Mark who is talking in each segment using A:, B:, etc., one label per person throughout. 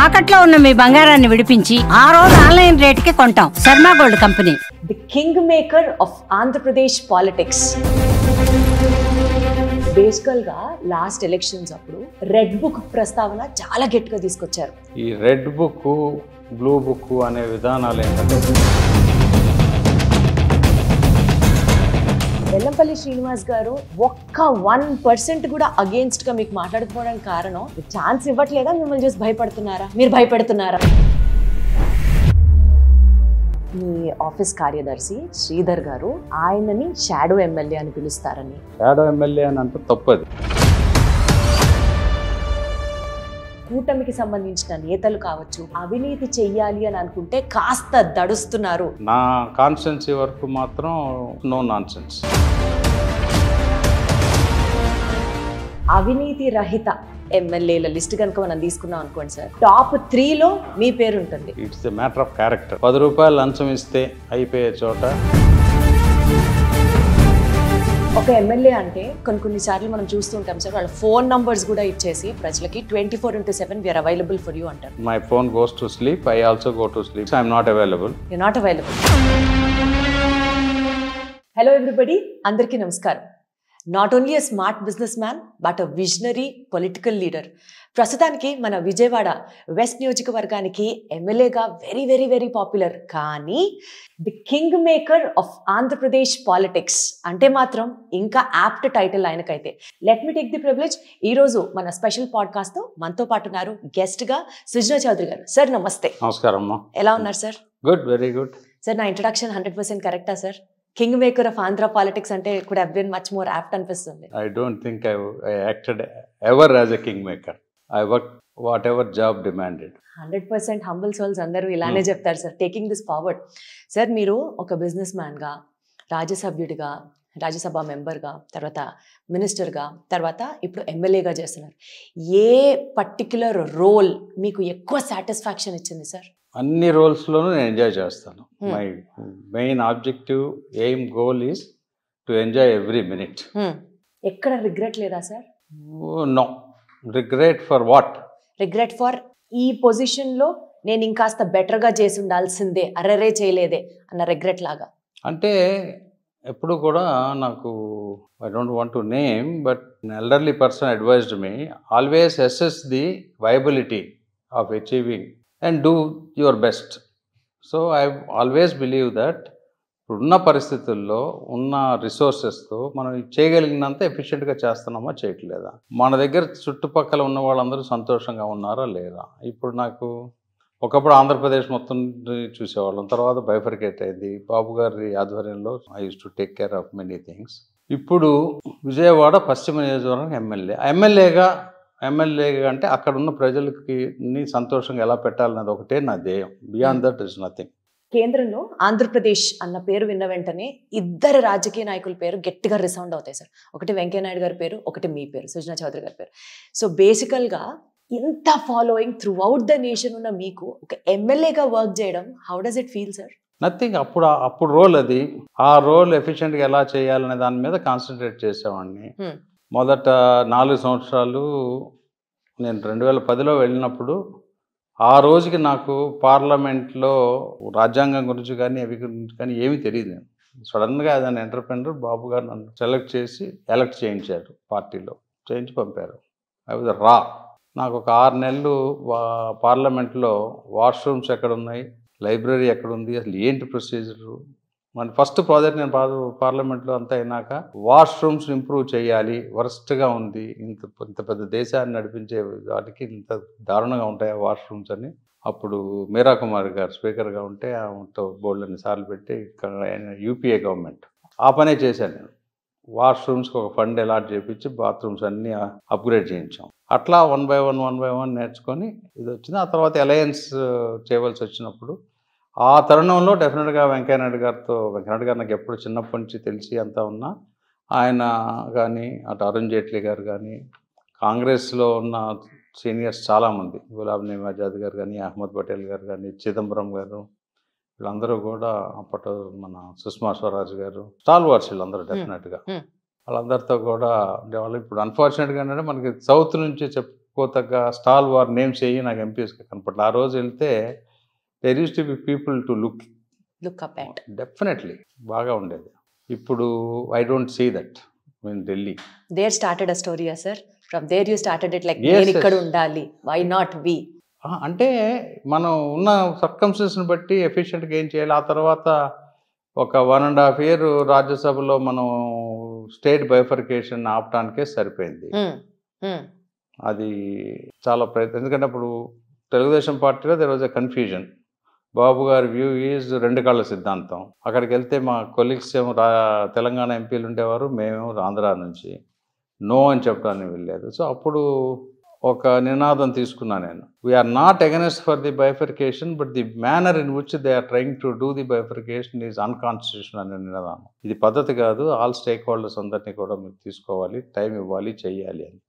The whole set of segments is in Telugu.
A: తాకట్లో ఉన్న మీ బంగారాన్ని విడిపించి ఆ రోజు ఆన్లైన్ రేటుకి కొంటాం. Sharma gold company.
B: The king maker of Andhra Pradesh politics. బేసికల్ గా లాస్ట్ ఎలక్షన్స్ అప్పుడు రెడ్ బుక్ ప్రస్తావన చాలా గట్టిగా తీసుకొచ్చారు.
C: ఈ రెడ్ బుక్, బ్లూ బుక్ అనే విధానాలు ఏంటంటే
B: వెల్లంపల్లి శ్రీనివాస్ గారు ఒక్క 1% కూడా అగేన్స్ట్ గా మీకు మాట్లాడుకోవడానికి కారణం ఛాన్స్ ఇవ్వట్లేదా, మిమ్మల్ని చూసి భయపడుతున్నారా, మీరు భయపెడుతున్నారా? మీ ఆఫీస్ కార్యదర్శి శ్రీధర్ గారు ఆయనని షాడో ఎమ్మెల్యే అని పిలుస్తారని.
C: షాడో ఎమ్మెల్యే అని అంటే తప్పది.
B: కూటమికి సంబంధించిన నేతలు కావచ్చు, అవినీతి చెయ్యాలి అని అనుకుంటే కాస్త దడుస్తున్నారు.
C: నా కాన్స్టిట్యున్సీ వరకు మాత్రం నో నాన్సెన్స్.
B: అవినీతి రహిత ఎమ్మెల్యేల లిస్ట్ కనుక మనం తీసుకున్నాం అనుకోండి సార్, టాప్ 3లో మీ పేరు ఉంటుంది.
C: It's a matter of character. 10 రూపాయలు లంచం ఇస్తే అయిపోయే చోట
B: ఒక ఎమ్మెల్యే అంటే కొన్నిసార్లు మనం చూస్తూ ఉంటాం సార్, వాళ్ళ ఫోన్ నంబర్స్ కూడా ఇచ్చేసి ప్రజలకి 24/7 వీఆర్ అవైలబుల్ ఫర్ యూ అంటారు.
C: My phone goes to sleep, I also go to sleep. I'm not available.
B: You're not available. Hello everybody, అందరికీ నమస్కారం. Not only a smart business man but a visionary political leader. ప్రస్తుతానికి మన విజయవాడ వెస్ట్ నియోజకవర్గానికి ఎమ్మెల్యేగా వెరీ వెరీ వెరీ పాపులర్. కానీ the king maker of Andhra Pradesh politics అంటే మాత్రం ఇంకా యాప్ట్ టైటిల్ ఆయనకైతే. Let me take the privilege. ఈరోజు మన స్పెషల్ పాడ్కాస్ట్తో మనతో పాటు ఉన్నారు గెస్ట్గా సుజనా చౌదరి గారు. సార్ నమస్తే.
C: నమస్కారం అమ్మా.
B: ఎలా ఉన్నారు sir?
C: Good, very good.
B: Sir నా ఇంట్రడక్షన్ 100% కరెక్టా సార్? King maker of Andhra politics అంటే could have been much more apt అనిపిస్తుంది.
C: I don't think I acted ever as a kingmaker. I worked whatever job demanded.
B: 100% humble souls అందరూ ఇలానే చెప్తారు sir. Taking this forward sir, మీరు ఒక బిజినెస్ మ్యాన్గా, రాజ్యసభ్యుడిగా, రాజ్యసభ మెంబర్గా, తర్వాత మినిస్టర్గా, తర్వాత ఇప్పుడు ఎమ్మెల్యేగా చేస్తున్నారు. ఏ పర్టిక్యులర్ రోల్ మీకు ఎక్కువ సాటిస్ఫాక్షన్ ఇచ్చింది సార్?
C: అన్ని రోల్స్లోనూ నేను ఎంజాయ్ చేస్తాను. My main objective, aim, goal is to enjoy every minute.
B: ఎక్కడ రిగ్రెట్ లేదా sir?
C: No regret. For what?
B: Regret for ఈ పొజిషన్లో నేను ఇంకాస్త బెటర్గా చేసి ఉండాల్సిందే, అర్రరే చేయలేదే అన్న రిగ్రెట్ లాగా.
C: అంటే ఎప్పుడు కూడా నాకు, I don't want to name, but elderly person advised me always assess the viability of achieving and do your best. So I always believe that ఉన్న పరిస్థితుల్లో ఉన్న రిసోర్సెస్తో మనం చేయగలిగినంత ఎఫిషియెంట్గా చేస్తున్నామా చేయట్లేదా, మన దగ్గర చుట్టుపక్కల ఉన్న వాళ్ళందరూ సంతోషంగా ఉన్నారా లేదా. ఇప్పుడు నాకు ఒకప్పుడు ఆంధ్రప్రదేశ్ మొత్తం చూసేవాళ్ళం, తర్వాత బైఫర్కేట్ అయింది. బాబు గారి ఆధ్వర్యంలో I use to take care of many things. ఇప్పుడు విజయవాడ పశ్చిమ నియోజకవర్గం ఎమ్మెల్యేగా అంటే అక్కడ ఉన్న ప్రజలకి సంతోషంగా ఎలా పెట్టాలన్నది ఒకటే నా ధ్యేయం. Beyond that is nothing.
B: కేంద్రంలో ఆంధ్రప్రదేశ్ అన్న పేరు విన్న వెంటనే ఇద్దరు రాజకీయ నాయకుల పేరు గట్టిగా రిసౌండ్ అవుతాయి సార్. ఒకటి వెంకయ్యనాయుడు గారి పేరు, ఒకటి మీ పేరు, సుజనా చౌదరి గారి పేరు. సో బేసికల్గా ఇంత following through out the nation ఉన్న మీకు ఒక ఎమ్మెల్యేగా వర్క్ చేయడం, how does it feel sir?
C: Nothing. అప్పుడు రోల్ అది. ఆ రోల్ ఎఫిషియెంట్గా ఎలా చేయాలనే దాని మీద కాన్సన్ట్రేట్ చేసేవాడిని. మొదట 4 సంవత్సరాలు నేను 2010లో వెళ్ళినప్పుడు ఆ రోజుకి నాకు పార్లమెంట్లో రాజ్యాంగం గురించి కానీ అవి గురించి కానీ ఏమీ తెలియదు. నేను సడన్గా దాని ఎంటర్ప్రెనర్ బాబు గారు నన్ను సెలెక్ట్ చేసి ఎలక్ట్ చేయించారు, పార్టీలో చేయించి పంపారు. ఐ వాజ్ రా. నాకు ఒక 6 నెలలు పార్లమెంట్లో వాష్రూమ్స్ ఎక్కడున్నాయి, లైబ్రరీ ఎక్కడుంది, అసలు ఏంటి ప్రొసీజరు. మన ఫస్ట్ ప్రాజెక్ట్ నేను పార్లమెంట్లో అంతా అయినాక వాష్రూమ్స్ ఇంప్రూవ్ చేయాలి, వరస్ట్గా ఉంది, ఇంత పెద్ద దేశాన్ని నడిపించే వాటికి ఇంత దారుణంగా ఉంటాయి వాష్రూమ్స్ అని. అప్పుడు మీరా కుమార్ గారు స్పీకర్గా ఉంటే ఆమెతో బోర్డు అన్ని సార్లు పెట్టి యూపీఏ గవర్నమెంట్ ఆ పనే చేశాను నేను. వాష్రూమ్స్కి ఒక ఫండ్ అలాట్ చేయించి బాత్రూమ్స్ అన్నీ అప్గ్రేడ్ చేయించాం. అట్లా 1 by 1 నేర్చుకొని ఇది వచ్చింది. ఆ తర్వాత అలయన్స్ చేయవలసి వచ్చినప్పుడు ఆ తరుణంలో డెఫినెట్గా వెంకయ్యనాయుడు గారు నాకు ఎప్పుడు చిన్నప్పటి నుంచి తెలిసి అంతా ఉన్నా, ఆయన కానీ అటు అరుణ్ జైట్లీ గారు కానీ, కాంగ్రెస్లో ఉన్న సీనియర్స్ చాలామంది, గులాబ్ నబీ ఆజాద్ గారు కానీ, అహ్మద్ పటేల్ గారు కానీ, చిదంబరం గారు, వీళ్ళందరూ కూడా అప్పట్లో మన సుష్మా స్వరాజ్ గారు, స్టాల్వార్స్ వీళ్ళందరూ డెఫినెట్గా. వాళ్ళందరితో కూడా ఉండేవాళ్ళు. ఇప్పుడు అన్ఫార్చునేట్గా ఏంటంటే మనకి సౌత్ నుంచి చెప్పుకోతగ్గ స్టాల్ వార్ నేమ్స్ అయ్యి నాకు ఎంపీస్గా కనపడలేదు. ఆ రోజు వెళ్తే there used to be people to look
B: up at.
C: Definitely బాగా ఉండేది. ఇప్పుడు I don't see that in Delhi.
B: There started a స్టోరీయా sir? From there you started it, like
C: Yes,
B: నేను ఇక్కడ
C: yes.
B: ఉండాలి, వై నాట్ వి?
C: అంటే మనం ఉన్న సర్కమ్స్టెన్స్ని బట్టి ఎఫిషియెంట్గా ఏం చేయాలి. ఆ తర్వాత ఒక 1.5 year రాజ్యసభలో మనం స్టేట్ బైఫర్కేషన్ ఆపడానికే సరిపోయింది. అది చాలా ప్రయత్నం. ఎందుకంటే అప్పుడు తెలుగుదేశం పార్టీలో దెర్ వాజ్ ఎ కన్ఫ్యూజన్. బాబు గారి వ్యూ ఈజ్ 2 కళ్ళ సిద్ధాంతం. అక్కడికి వెళ్తే మా కొలీగ్స్ ఏమో తెలంగాణ ఎంపీలు ఉండేవారు, మేమేమో ఆంధ్ర నుంచి నో అని చెప్పడానికి వెళ్ళలేదు. సో అప్పుడు ఒక నినాదం తీసుకున్నా నేను, we are not against for the bifurcation but the manner in which they are trying to do the bifurcation is unconstitutional అనే నినాదం. ఇది పద్ధతి కాదు, ఆల్ స్టేక్ హోల్డర్స్ అందరినీ కూడా మీరు తీసుకోవాలి, టైం ఇవ్వాలి, చెయ్యాలి అని.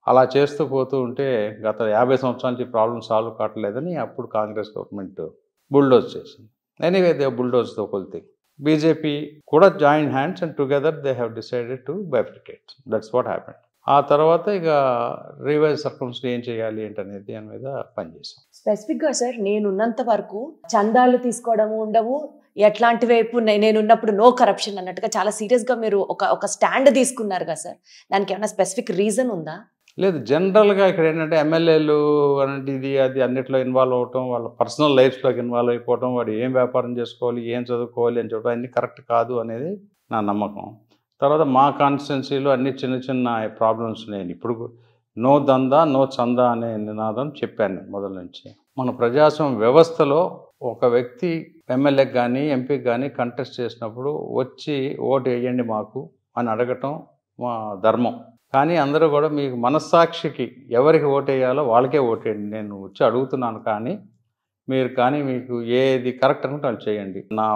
C: అలా చేస్తూ పోతూ ఉంటే గత 50 సంవత్సరాల నుంచి ప్రాబ్లం సాల్వ్ కావట్లేదని అప్పుడు కాంగ్రెస్ గవర్నమెంట్ బుల్డోజ్ చేసింది. Anyway they bulldoze the whole thing. BJP కూడా join hands and together they have decided to bifurcate. That's what happened. ఆ తర్వాత ఇక రివైజ్ సర్కమ్స్ ఏం చేయాలి ఏంటనేది దాని మీద పనిచేసాం.
B: స్పెసిఫిక్గా సార్ నేనున్నంత వరకు చందాలు తీసుకోవడము ఉండవు, ఎట్లాంటి వైపు నేనున్నప్పుడు నో కరప్షన్ అన్నట్టుగా చాలా సీరియస్గా మీరు ఒక స్టాండ్ తీసుకున్నారు కదా సార్, దానికి ఏమైనా స్పెసిఫిక్ రీజన్ ఉందా?
C: లేదు, జనరల్గా ఇక్కడ ఏంటంటే ఎమ్మెల్యేలు అంటే ఇది అది అన్నిట్లో ఇన్వాల్వ్ అవటం, వాళ్ళ పర్సనల్ లైఫ్స్లోకి ఇన్వాల్వ్ అయిపోవటం, వాడు ఏం వ్యాపారం చేసుకోవాలి, ఏం చదువుకోవాలి అని చెప్పడం అన్నీ కరెక్ట్ కాదు అనేది నా నమ్మకం. తర్వాత మా కాన్స్టిట్యున్సీలో అన్ని చిన్న చిన్న ప్రాబ్లమ్స్ నేను ఇప్పుడు నో దందా నో చందా అనే నినాదం చెప్పాను మొదల నుంచి. మన ప్రజాస్వామ్య వ్యవస్థలో ఒక వ్యక్తి ఎమ్మెల్యేకి కానీ ఎంపీకి కానీ కంటెస్ట్ చేసినప్పుడు వచ్చి ఓటు వేయండి మాకు అని అడగటం మా ధర్మం. కానీ అందరూ కూడా మీకు మనస్సాక్షికి ఎవరికి ఓటేయాలో వాళ్ళకే ఓటేయండి, నేను వచ్చి అడుగుతున్నాను కానీ మీరు కానీ మీకు ఏది కరెక్ట్ అనుకుంటే వాళ్ళు చేయండి. నా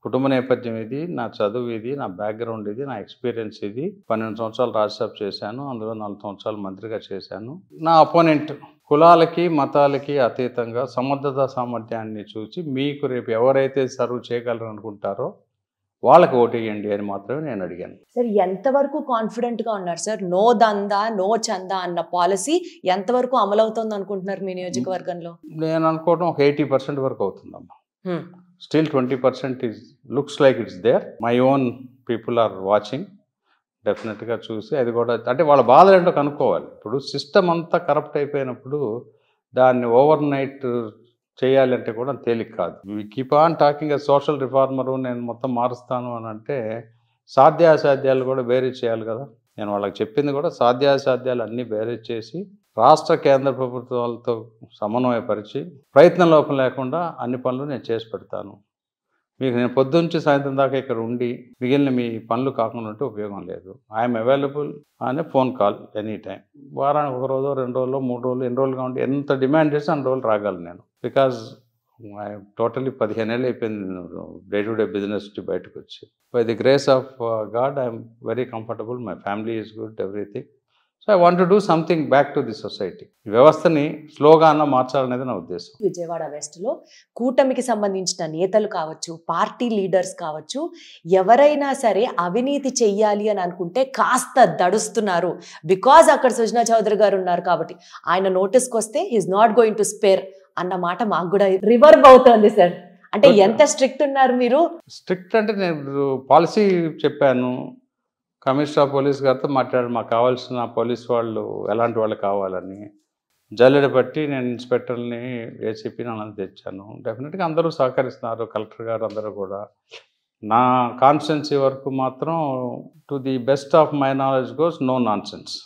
C: కుటుంబ నేపథ్యం ఇది, నా చదువు ఇది, నా బ్యాక్గ్రౌండ్ ఇది, నా ఎక్స్పీరియన్స్ ఇది. 12 సంవత్సరాలు రాజ్యసభ చేశాను, అందులో 4 సంవత్సరాలు మంత్రిగా చేశాను. నా అపోనెంట్ కులాలకి మతాలకి అతీతంగా సమర్థత సామర్థ్యాన్ని చూసి మీకు రేపు ఎవరైతే సర్వ్ చేయగలరు అనుకుంటారో వాళ్ళకి ఓటేయండి అని మాత్రమే నేను అడిగాను.
B: సార్ ఎంతవరకు కాన్ఫిడెంట్గా ఉన్నారు సార్? నో దందా నో చందా అన్న పాలసీ ఎంతవరకు అమలవుతుంది అనుకుంటున్నారు మీ నియోజకవర్గంలో?
C: నేను అనుకోవడం ఒక 80% వరకు అవుతుందమ్మా. Still 20% looks like it's there. My own people are watching. డెఫినెట్గా చూసి అది కూడా అంటే వాళ్ళ బాధలు ఏంటో కనుక్కోవాలి. ఇప్పుడు సిస్టమ్ అంతా కరప్ట్ అయిపోయినప్పుడు దాన్ని ఓవర్ నైట్ చేయాలంటే కూడా తేలిక కాదు. We keep on talking social reformer, నేను మొత్తం మారుస్తాను అని అంటే సాధ్యాసాధ్యాలు కూడా బేరీజ్ చేయాలి కదా. నేను వాళ్ళకి చెప్పింది కూడా సాధ్యాసాధ్యాలు అన్నీ బేరీజ్ చేసి రాష్ట్ర కేంద్ర ప్రభుత్వాలతో సమన్వయపరిచి ప్రయత్నం లోపం లేకుండా అన్ని పనులు నేను చేసి పెడతాను. మీకు నేను పొద్దుంచి సాయంత్రం దాకా ఇక్కడ ఉండి మిగిలిన మీ పనులు కాకుండా ఉంటే ఉపయోగం లేదు. ఐఎమ్ అవైలబుల్ అనే ఫోన్ కాల్ ఎనీ టైం. వారానికి 1 రోజు 2 రోజులు 3 రోజులు ఎన్ని రోజులు కావండి, ఎంత డిమాండ్ చేస్తే అన్ని రోజులు రాగలను నేను. బికాజ్ టోటలీ 15 ఏళ్ళు అయిపోయింది డే టు డే బిజినెస్ బయటకు వచ్చి. By the grace of God I'm very comfortable, my family is good, everything. So I want to do something back to the society. ఈ వ్యవస్థని స్లోగా అన్న మార్చాలనేది నా ఉద్దేశం.
B: విజయవాడ వెస్ట్లో కూటమికి సంబంధించిన నేతలు కావచ్చు, పార్టీ లీడర్స్ కావచ్చు, ఎవరైనా సరే అవినీతి చెయ్యాలి అని అనుకుంటే కాస్త దడుస్తున్నారు. బికాజ్ అక్కడ సుజనా చౌదరి గారు ఉన్నారు కాబట్టి ఆయన నోటీస్కి వస్తే he is not going to spare అన్న మాట మాకు కూడా రివర్బ్ అవుతోంది సార్. అంటే ఎంత స్ట్రిక్ట్ ఉన్నారు మీరు? స్ట్రిక్ట్
C: అంటే నేను పాలసీ చెప్పాను, కమిషనర్ ఆఫ్ పోలీస్ గారితో మాట్లాడారు, మాకు కావాల్సిన పోలీస్ వాళ్ళు ఎలాంటి వాళ్ళు కావాలని. జల్లెడ బట్టి నేను ఇన్స్పెక్టర్ని ఏసీపీని అన్నది తెచ్చాను. డెఫినెట్గా అందరూ సహకరిస్తున్నారు, కలెక్టర్ గారు అందరూ కూడా. నా కాన్స్టిట్యున్సీ వరకు మాత్రం to the best of my knowledge goes no nonsense.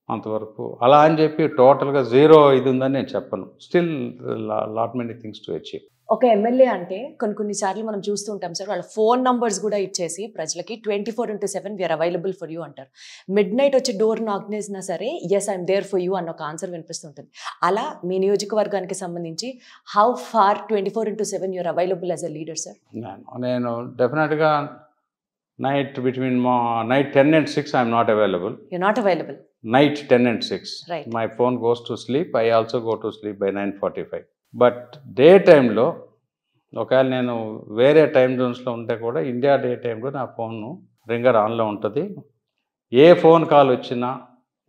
C: అంతవరకు అలా అని చెప్పి టోటల్గా జీరో ఇది ఉందని నేను చెప్పను. Still lot many things to achieve.
B: ఒక ఎమ్మెల్యే అంటే కొన్నిసార్లు మనం చూస్తూ ఉంటాం సార్, వాళ్ళ ఫోన్ నంబర్స్ కూడా ఇచ్చేసి ప్రజలకి 24/7 వీఆర్ అవైలబుల్ ఫర్ యూ అంటారు. మిడ్ నైట్ వచ్చి డోర్ నాక్ చేసినా సరే yes I'm there for you అన్న ఒక ఆన్సర్ వినిపిస్తుంటుంది. అలా మీ నియోజకవర్గానికి సంబంధించి how far 24/7 you're available as a leader sir?
C: నేను డెఫినెట్గా night 10 and 6 I'm not available.
B: You're not available.
C: Night 10 and 6.
B: Right.
C: My phone goes to sleep. I also go to sleep by 9:45. But day టైంలో ఒకవేళ నేను వేరే టైం జోన్స్లో ఉంటే కూడా ఇండియా డే టైంలో నా ఫోన్ రింగర్ ఆన్లో ఉంటుంది. ఏ ఫోన్ కాల్ వచ్చినా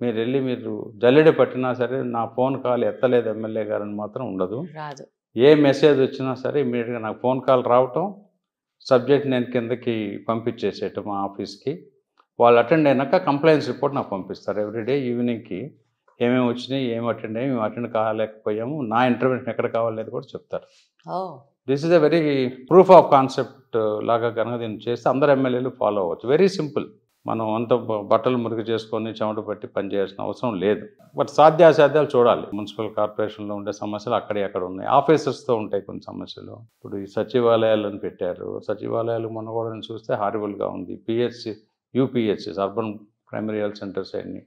C: మీరు వెళ్ళి మీరు జల్లెడ పట్టినా సరే నా ఫోన్ కాల్ ఎత్తలేదు ఎమ్మెల్యే గారని మాత్రం ఉండదు.
B: రాదు.
C: ఏ మెసేజ్ వచ్చినా సరే ఇమీడియట్గా నాకు ఫోన్ కాల్ రావటం, సబ్జెక్ట్ నేను కిందకి పంపించేసేయటం మా ఆఫీస్కి. వాళ్ళు అటెండ్ అయినాక కంప్లైంట్స్ రిపోర్ట్ నాకు పంపిస్తారు ఎవ్రీడే ఈవినింగ్కి. ఏమేమి వచ్చినాయి, ఏమి అటెండ్ అయ్యి, మేము అటెండ్ కాలేకపోయాము, నా ఇంటర్వెన్షన్ ఎక్కడ కావాలనేది కూడా చెప్తారు. This is a very proof of concept లాగా కనుక దీన్ని చేస్తే అందరు ఎమ్మెల్యేలు ఫాలో అవ్వచ్చు. Very simple. మనం అంత బట్టలు మురికి చేసుకొని చెమట పట్టి పనిచేయాల్సిన అవసరం లేదు. బట్ సాధ్యాసాధ్యాలు చూడాలి. మున్సిపల్ కార్పొరేషన్లో ఉండే సమస్యలు అక్కడ ఉన్నాయి. ఆఫీసర్స్తో ఉంటాయి కొన్ని సమస్యలు. ఇప్పుడు ఈ సచివాలయాలను పెట్టారు. సచివాలయాలు మొన్న కూడా చూస్తే హారిబుల్గా ఉంది. PHC, UPHCs, urban primary health centres అన్ని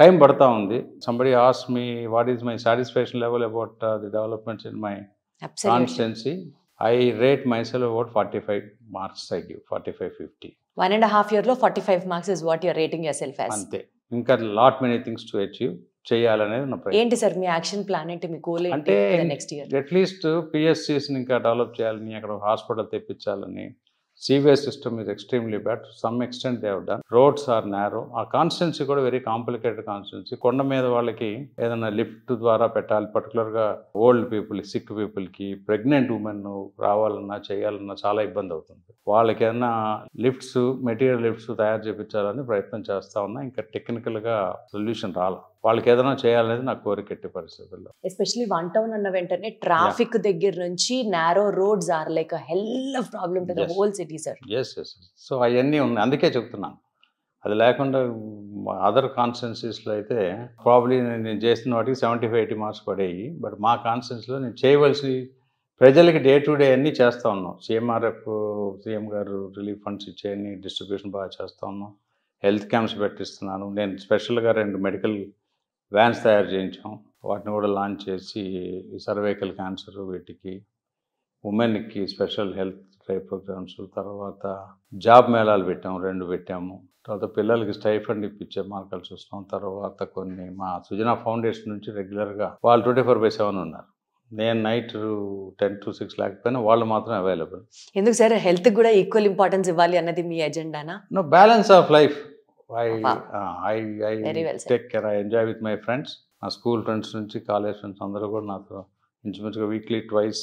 C: టైం పడతా ఉంది. Somebody ask me what is my satisfaction level about the developments in my constituency. I rate myself about 45 marks. I give 45-50.
B: 1.5 years లో 45 marks is what you are rating yourself as.
C: అంతే. ఇంకా lot many things to achieve చేయాలనేది నా ప్రయత్నం.
B: ఏంటి సార్ మీ యాక్షన్ ప్లాన్ ఏంటి, మీ గోల్ ఏంటి నెక్స్ట్ ఇయర్?
C: అట్లీస్ట్ పిఎస్సిస్ని ఇంకా డెవలప్ చేయాలని, అక్కడ హాస్పిటల్ తెప్పించాలని. Sewage system is extremely bad. To some extent they have done. Roads are narrow. ఆ కాన్స్టిట్యున్సీ కూడా వెరీ కాంప్లికేటెడ్ కాన్స్టిట్యున్సీ. కొండ మీద వాళ్ళకి ఏదైనా లిఫ్ట్ ద్వారా పెట్టాలి, పర్టికులర్గా ఓల్డ్ పీపుల్, సిక్ పీపుల్కి, ప్రెగ్నెంట్ ఉమెన్ రావాలన్నా చేయాలన్నా చాలా ఇబ్బంది అవుతుంది. వాళ్ళకి ఏదైనా లిఫ్ట్స్, మెటీరియల్ లిఫ్ట్స్ తయారు చేయించాలని ప్రయత్నం చేస్తా ఉన్నా. ఇంకా టెక్నికల్గా సొల్యూషన్ రాలా. వాళ్ళకి ఏదైనా చేయాలనేది నా కోరిక ఎట్టి పరిస్థితుల్లో.
B: ఎస్పెషల్లీ వన్ టౌన్ అన్న వెంటనే ట్రాఫిక్ దగ్గర నుంచి narrow roads are like hell of problem to the whole city sir.
C: Yes. So అవన్నీ ఉన్నాయి. అందుకే చెప్తున్నాను. అది లేకుండా అదర్ కాన్స్టిట్యున్సీస్లో అయితే ప్రాబ్లీ నేను చేసిన వాటికి 75-80 మార్క్స్ పడేవి. బట్ మా కాన్స్టిట్యున్సీలో నేను చేయవలసి ప్రజలకి డే టు డే అన్నీ చేస్తూ ఉన్నాం. సిఎంఆర్ఎఫ్, సీఎం గారు రిలీఫ్ ఫండ్స్ ఇచ్చేయని డిస్ట్రిబ్యూషన్ బాగా చేస్తూ ఉన్నాం. హెల్త్ క్యాంప్స్ పెట్టిస్తున్నాను. నేను స్పెషల్గా 2 మెడికల్ వ్యాన్స్ తయారు చేయించాం. వాటిని కూడా లాంచ్ చేసి ఈ సర్వైకల్ క్యాన్సర్, వీటికి ఉమెన్కి స్పెషల్ హెల్త్ డ్రైవ్ ప్రోగ్రామ్స్, తర్వాత జాబ్ మేళాలు పెట్టాము, 2 పెట్టాము. తర్వాత పిల్లలకి స్టైఫండ్ ఇప్పించే మార్గాలు చూస్తాం. తర్వాత కొన్ని మా సుజనా ఫౌండేషన్ నుంచి రెగ్యులర్గా వాళ్ళు 24/7 ఉన్నారు. నేను నైట్ 10 to 6 లేకపోయినా వాళ్ళు మాత్రం అవైలబుల్. ఎందుకు
B: సార్ హెల్త్ కూడా ఈక్వల్ ఇంపార్టెన్స్ ఇవ్వాలి అన్నది మీ ఎజెండానా?
C: No, balance of life. I take care. I enjoy with my friends. నా స్కూల్ ఫ్రెండ్స్ నుంచి కాలేజ్ ఫ్రెండ్స్ అందరూ కూడా నాతో ఇంచుమించుగా వీక్లీ ట్వైస్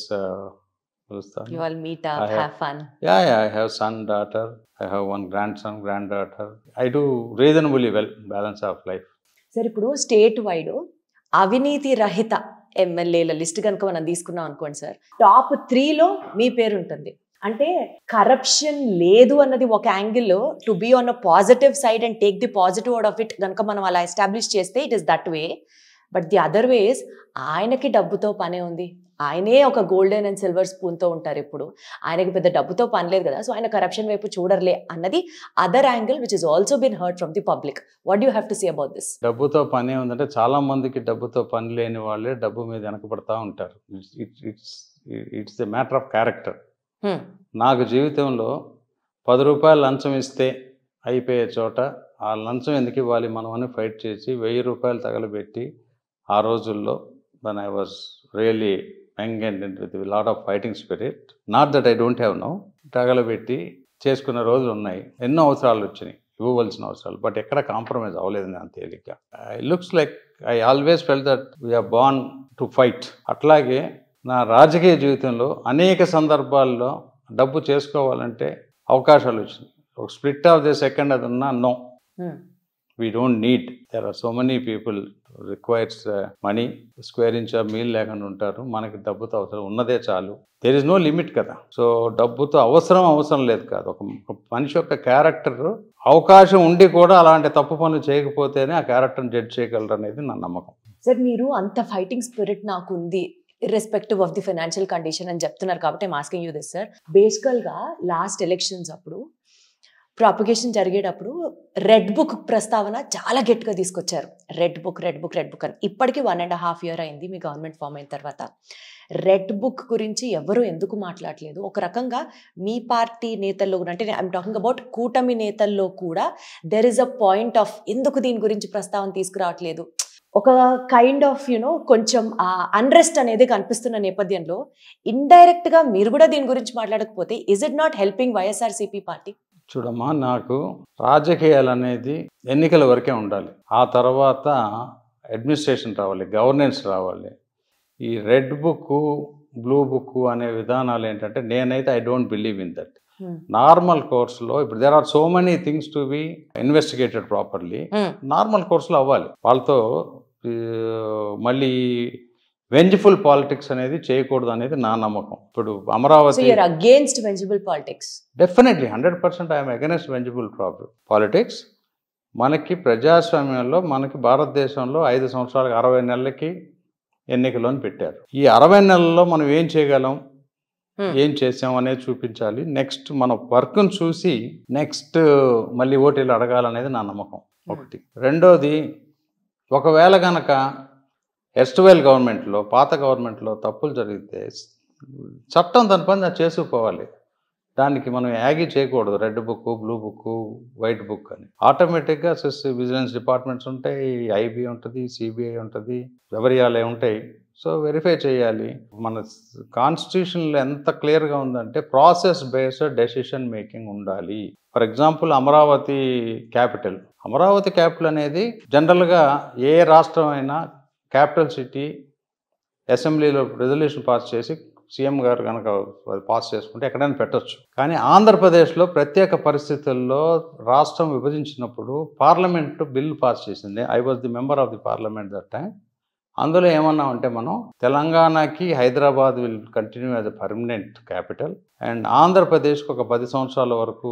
C: కలుస్తాను.
B: You all meet up, have fun.
C: Yeah, I have son, daughter. I have one grandson, granddaughter. I do reasonably well. Balance of life.
B: Sir ఇప్పుడు స్టేట్ వైడ్ అవినీతి రహిత ఎమ్మెల్యేల లిస్ట్ కనుక మనం తీసుకున్నాం అనుకోండి సార్, టాప్ 3లో మీ పేరు ఉంటుంది. అంటే కరప్షన్ లేదు అన్నది ఒక యాంగిల్లో to be on a positive side and take the positive out of it కనుక మనం అలా ఎస్టాబ్లిష్ చేస్తే it is that way. But the other ways ఆయనకి డబ్బుతో పనే ఉంది. ఆయనే ఒక గోల్డెన్ అండ్ సిల్వర్ స్పూన్తో ఉంటారు. ఇప్పుడు ఆయనకి పెద్ద డబ్బుతో పని లేదు కదా, సో ఆయన కరప్షన్ వైపు చూడర్లే అన్నది other angle which is also been heard from the public. What you have to say about this?
C: డబ్బుతో పని ఉందంటే చాలా మందికి డబ్బుతో పని లేని వాళ్ళే డబ్బు మీద వెనకబడతా ఉంటారు. It's the matter of character. నాకు జీవితంలో 10 రూపాయలు లంచం ఇస్తే అయిపోయే చోట ఆ లంచం ఎందుకు ఇవ్వాలి మనం అని ఫైట్ చేసి 1000 రూపాయలు తగలబెట్టి ఆ రోజుల్లో when I was really young and with a lot of fighting spirit, not that I don't have now, తగలబెట్టి చేసుకున్న రోజులు ఉన్నాయి. ఎన్నో అవసరాలు వచ్చినాయి, ఇవ్వవలసిన అవసరాలు. బట్ ఎక్కడ కాంప్రమైజ్ అవ్వలేదు నేను తేలిక. Looks like I always fell that we are born to fight. అట్లాగే నా రాజకీయ జీవితంలో అనేక సందర్భాల్లో డబ్బు చేసుకోవాలంటే అవకాశాలు వచ్చినాయి. ఒక స్ప్లిట్ ఆఫ్ ది సెకండ్ అది ఉన్నా no, we don't need. There are so many people requires money. Square inch of meal లేకుండా ఉంటారు. మనకి డబ్బుతో అవసరం ఉన్నదే చాలు. దేర్ ఇస్ నో లిమిట్ కదా. సో డబ్బుతో అవసరం లేదు కాదు. ఒక మనిషి యొక్క క్యారెక్టర్ అవకాశం ఉండి కూడా అలాంటి తప్పు పనులు చేయకపోతేనే ఆ క్యారెక్టర్ని జడ్జ్ చేయగలరు అనేది నా నమ్మకం.
B: సార్ మీరు అంత ఫైటింగ్ స్పిరిట్ నాకు ఉంది irrespective of the financial condition అని చెప్తున్నారు కాబట్టి I'm asking you this, sir. బేసికల్గా లాస్ట్ ఎలక్షన్స్ అప్పుడు ప్రాపగేషన్ జరిగేటప్పుడు రెడ్ బుక్ ప్రస్తావన చాలా గట్టిగా తీసుకొచ్చారు. రెడ్ బుక్ అని. ఇప్పటికీ 1.5 years అయింది మీ గవర్నమెంట్ ఫామ్ అయిన తర్వాత. రెడ్ బుక్ గురించి ఎవరు ఎందుకు మాట్లాడలేదు? ఒక రకంగా మీ పార్టీ నేతల్లో కూడా, అంటే ఐఎమ్ టాకింగ్ అబౌట్ కూటమి నేతల్లో కూడా there is a point of ఎందుకు దీని గురించి ప్రస్తావన తీసుకురావట్లేదు, ఒక కైండ్ ఆఫ్ కొంచెం అన్రెస్ట్ అనేది కనిపిస్తున్న నేపథ్యంలో ఇండైరెక్ట్ గా మీరు కూడా దీని గురించి మాట్లాడకపోతే is it not helping YSRCP party?
C: చూడమ్మా, నాకు రాజకీయాలు అనేది ఎన్నికల వరకే ఉండాలి. ఆ తర్వాత అడ్మినిస్ట్రేషన్ రావాలి, గవర్నెన్స్ రావాలి. ఈ రెడ్ బుక్, బ్లూ బుక్ అనే విధానాలు ఏంటంటే నేనైతే I don't believe in that. Normal కోర్సులో ఇప్పుడు there are so many things to be investigated properly. Normal కోర్సులో అవ్వాలి. వాళ్ళతో మళ్ళీ వెంజ్ఫుల్ పాలిటిక్స్ అనేది చేయకూడదు అనేది నా నమ్మకం. ఇప్పుడు Amaravati
B: against vengeful politics.
C: Definitely 100% I'm against vengeful politics. మనకి ప్రజాస్వామ్యంలో మనకి భారతదేశంలో 5 సంవత్సరాలకు 60 నెలలకి ఎన్నికలను పెట్టారు. ఈ 60 నెలల్లో మనం ఏం చేయగలం, ఏం చేసాం అనేది చూపించాలి. నెక్స్ట్ మన వర్క్ను చూసి నెక్స్ట్ మళ్ళీ ఓటీలు అడగాలనేది నా నమ్మకం ఒకటి. రెండోది, ఒకవేళ కనుక ఎస్ట్వెల్ గవర్నమెంట్లో, పాత గవర్నమెంట్లో తప్పులు జరిగితే చట్టం దాని పని అది చేసుకుపోవాలి. దానికి మనం యాగి చేయకూడదు. Red book, blue book, white book అని. ఆటోమేటిక్గా విజిలెన్స్ డిపార్ట్మెంట్స్ ఉంటాయి, ఐబీ ఉంటుంది, సిబిఐ ఉంటుంది, ఎవరియాలే ఉంటాయి. సో వెరిఫై చేయాలి. మన కాన్స్టిట్యూషన్లో ఎంత క్లియర్గా ఉందంటే ప్రాసెస్ బేస్డ్ డెసిషన్ మేకింగ్ ఉండాలి. ఫర్ ఎగ్జాంపుల్ అమరావతి క్యాపిటల్ అనేది జనరల్గా ఏ రాష్ట్రం అయినా క్యాపిటల్ సిటీ అసెంబ్లీలో రెజల్యూషన్ పాస్ చేసి సీఎం గారు కనుక పాస్ చేసుకుంటే ఎక్కడైనా పెట్టచ్చు. కానీ ఆంధ్రప్రదేశ్లో ప్రత్యేక పరిస్థితుల్లో రాష్ట్రం విభజించినప్పుడు పార్లమెంటు బిల్ పాస్ చేసింది. I was the member of the parliament that time. అందులో ఏమన్నామంటే మనం తెలంగాణకి Hyderabad will continue as a permanent capital and ఆంధ్రప్రదేశ్కి ఒక 10 సంవత్సరాల వరకు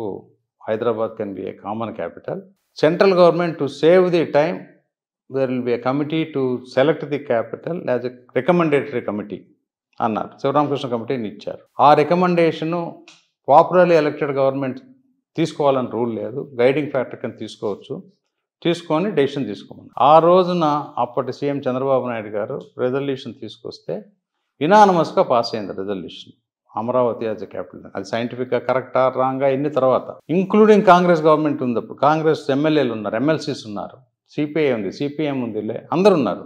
C: Hyderabad can be a common capital. Central government to save the time there will be a committee to select the capital as a recommendatory committee అన్నారు. శివరామకృష్ణ కమిటీని ఇచ్చారు. ఆ రికమెండేషను పాపులర్లీ ఎలక్టెడ్ గవర్నమెంట్ తీసుకోవాలని రూల్ లేదు. గైడింగ్ ఫ్యాక్టర్ కింద తీసుకోవచ్చు. తీసుకొని డెసిషన్ తీసుకోమని ఆ రోజున అప్పటి సీఎం చంద్రబాబు నాయుడు గారు రెజల్యూషన్ తీసుకొస్తే యునానిమస్గా పాస్ అయింది resolution, Amaravati as a capital. అది సైంటిఫిక్గా కరెక్టా రాంగా ఇన్ని తర్వాత, ఇంక్లూడింగ్ కాంగ్రెస్ గవర్నమెంట్ ఉంది. అప్పుడు కాంగ్రెస్ ఎమ్మెల్యేలు ఉన్నారు, ఎమ్మెల్సీస్ ఉన్నారు, సిపిఐ ఉంది, సిపిఎం ఉంది, అందరు ఉన్నారు,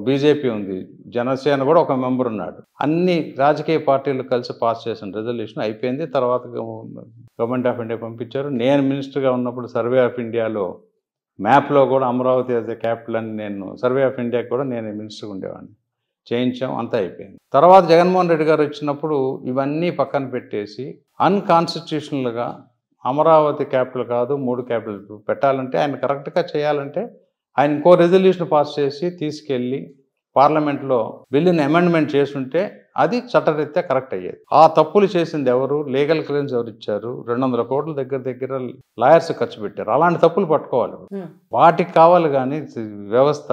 C: బీజేపీ ఉంది, జనసేన కూడా ఒక మెంబర్ ఉన్నాడు. అన్ని రాజకీయ పార్టీలు కలిసి పాస్ చేసిన రెజల్యూషన్ అయిపోయింది. తర్వాత గవర్నమెంట్ ఆఫ్ ఇండియా పంపించారు. నేను మినిస్టర్గా ఉన్నప్పుడు సర్వే ఆఫ్ ఇండియాలో మ్యాప్లో కూడా అమరావతి యాజ్ ఎ క్యాపిటల్ అని నేను సర్వే ఆఫ్ ఇండియాకి కూడా నేను మినిస్టర్గా ఉండేవాడిని. చేయించాం, అంతా అయిపోయింది. తర్వాత జగన్మోహన్ రెడ్డి గారు వచ్చినప్పుడు ఇవన్నీ పక్కన పెట్టేసి అన్కాన్స్టిట్యూషనల్గా అమరావతి క్యాపిటల్ కాదు 3 క్యాపిటల్ పెట్టాలంటే ఆయన కరెక్ట్గా చేయాలంటే ఆయన ఇంకో రెజల్యూషన్ పాస్ చేసి తీసుకెళ్ళి పార్లమెంట్లో బిల్లుని అమెండ్మెంట్ చేస్తుంటే అది చట్టరీత్యా కరెక్ట్ అయ్యేది. ఆ తప్పులు చేసింది ఎవరు, లీగల్ క్లెయిమ్స్ ఎవరు ఇచ్చారు, 200 కోట్ల దగ్గర లాయర్స్ ఖర్చు పెట్టారు. అలాంటి తప్పులు పట్టుకోవాలి. వాటికి కావాలి. కానీ వ్యవస్థ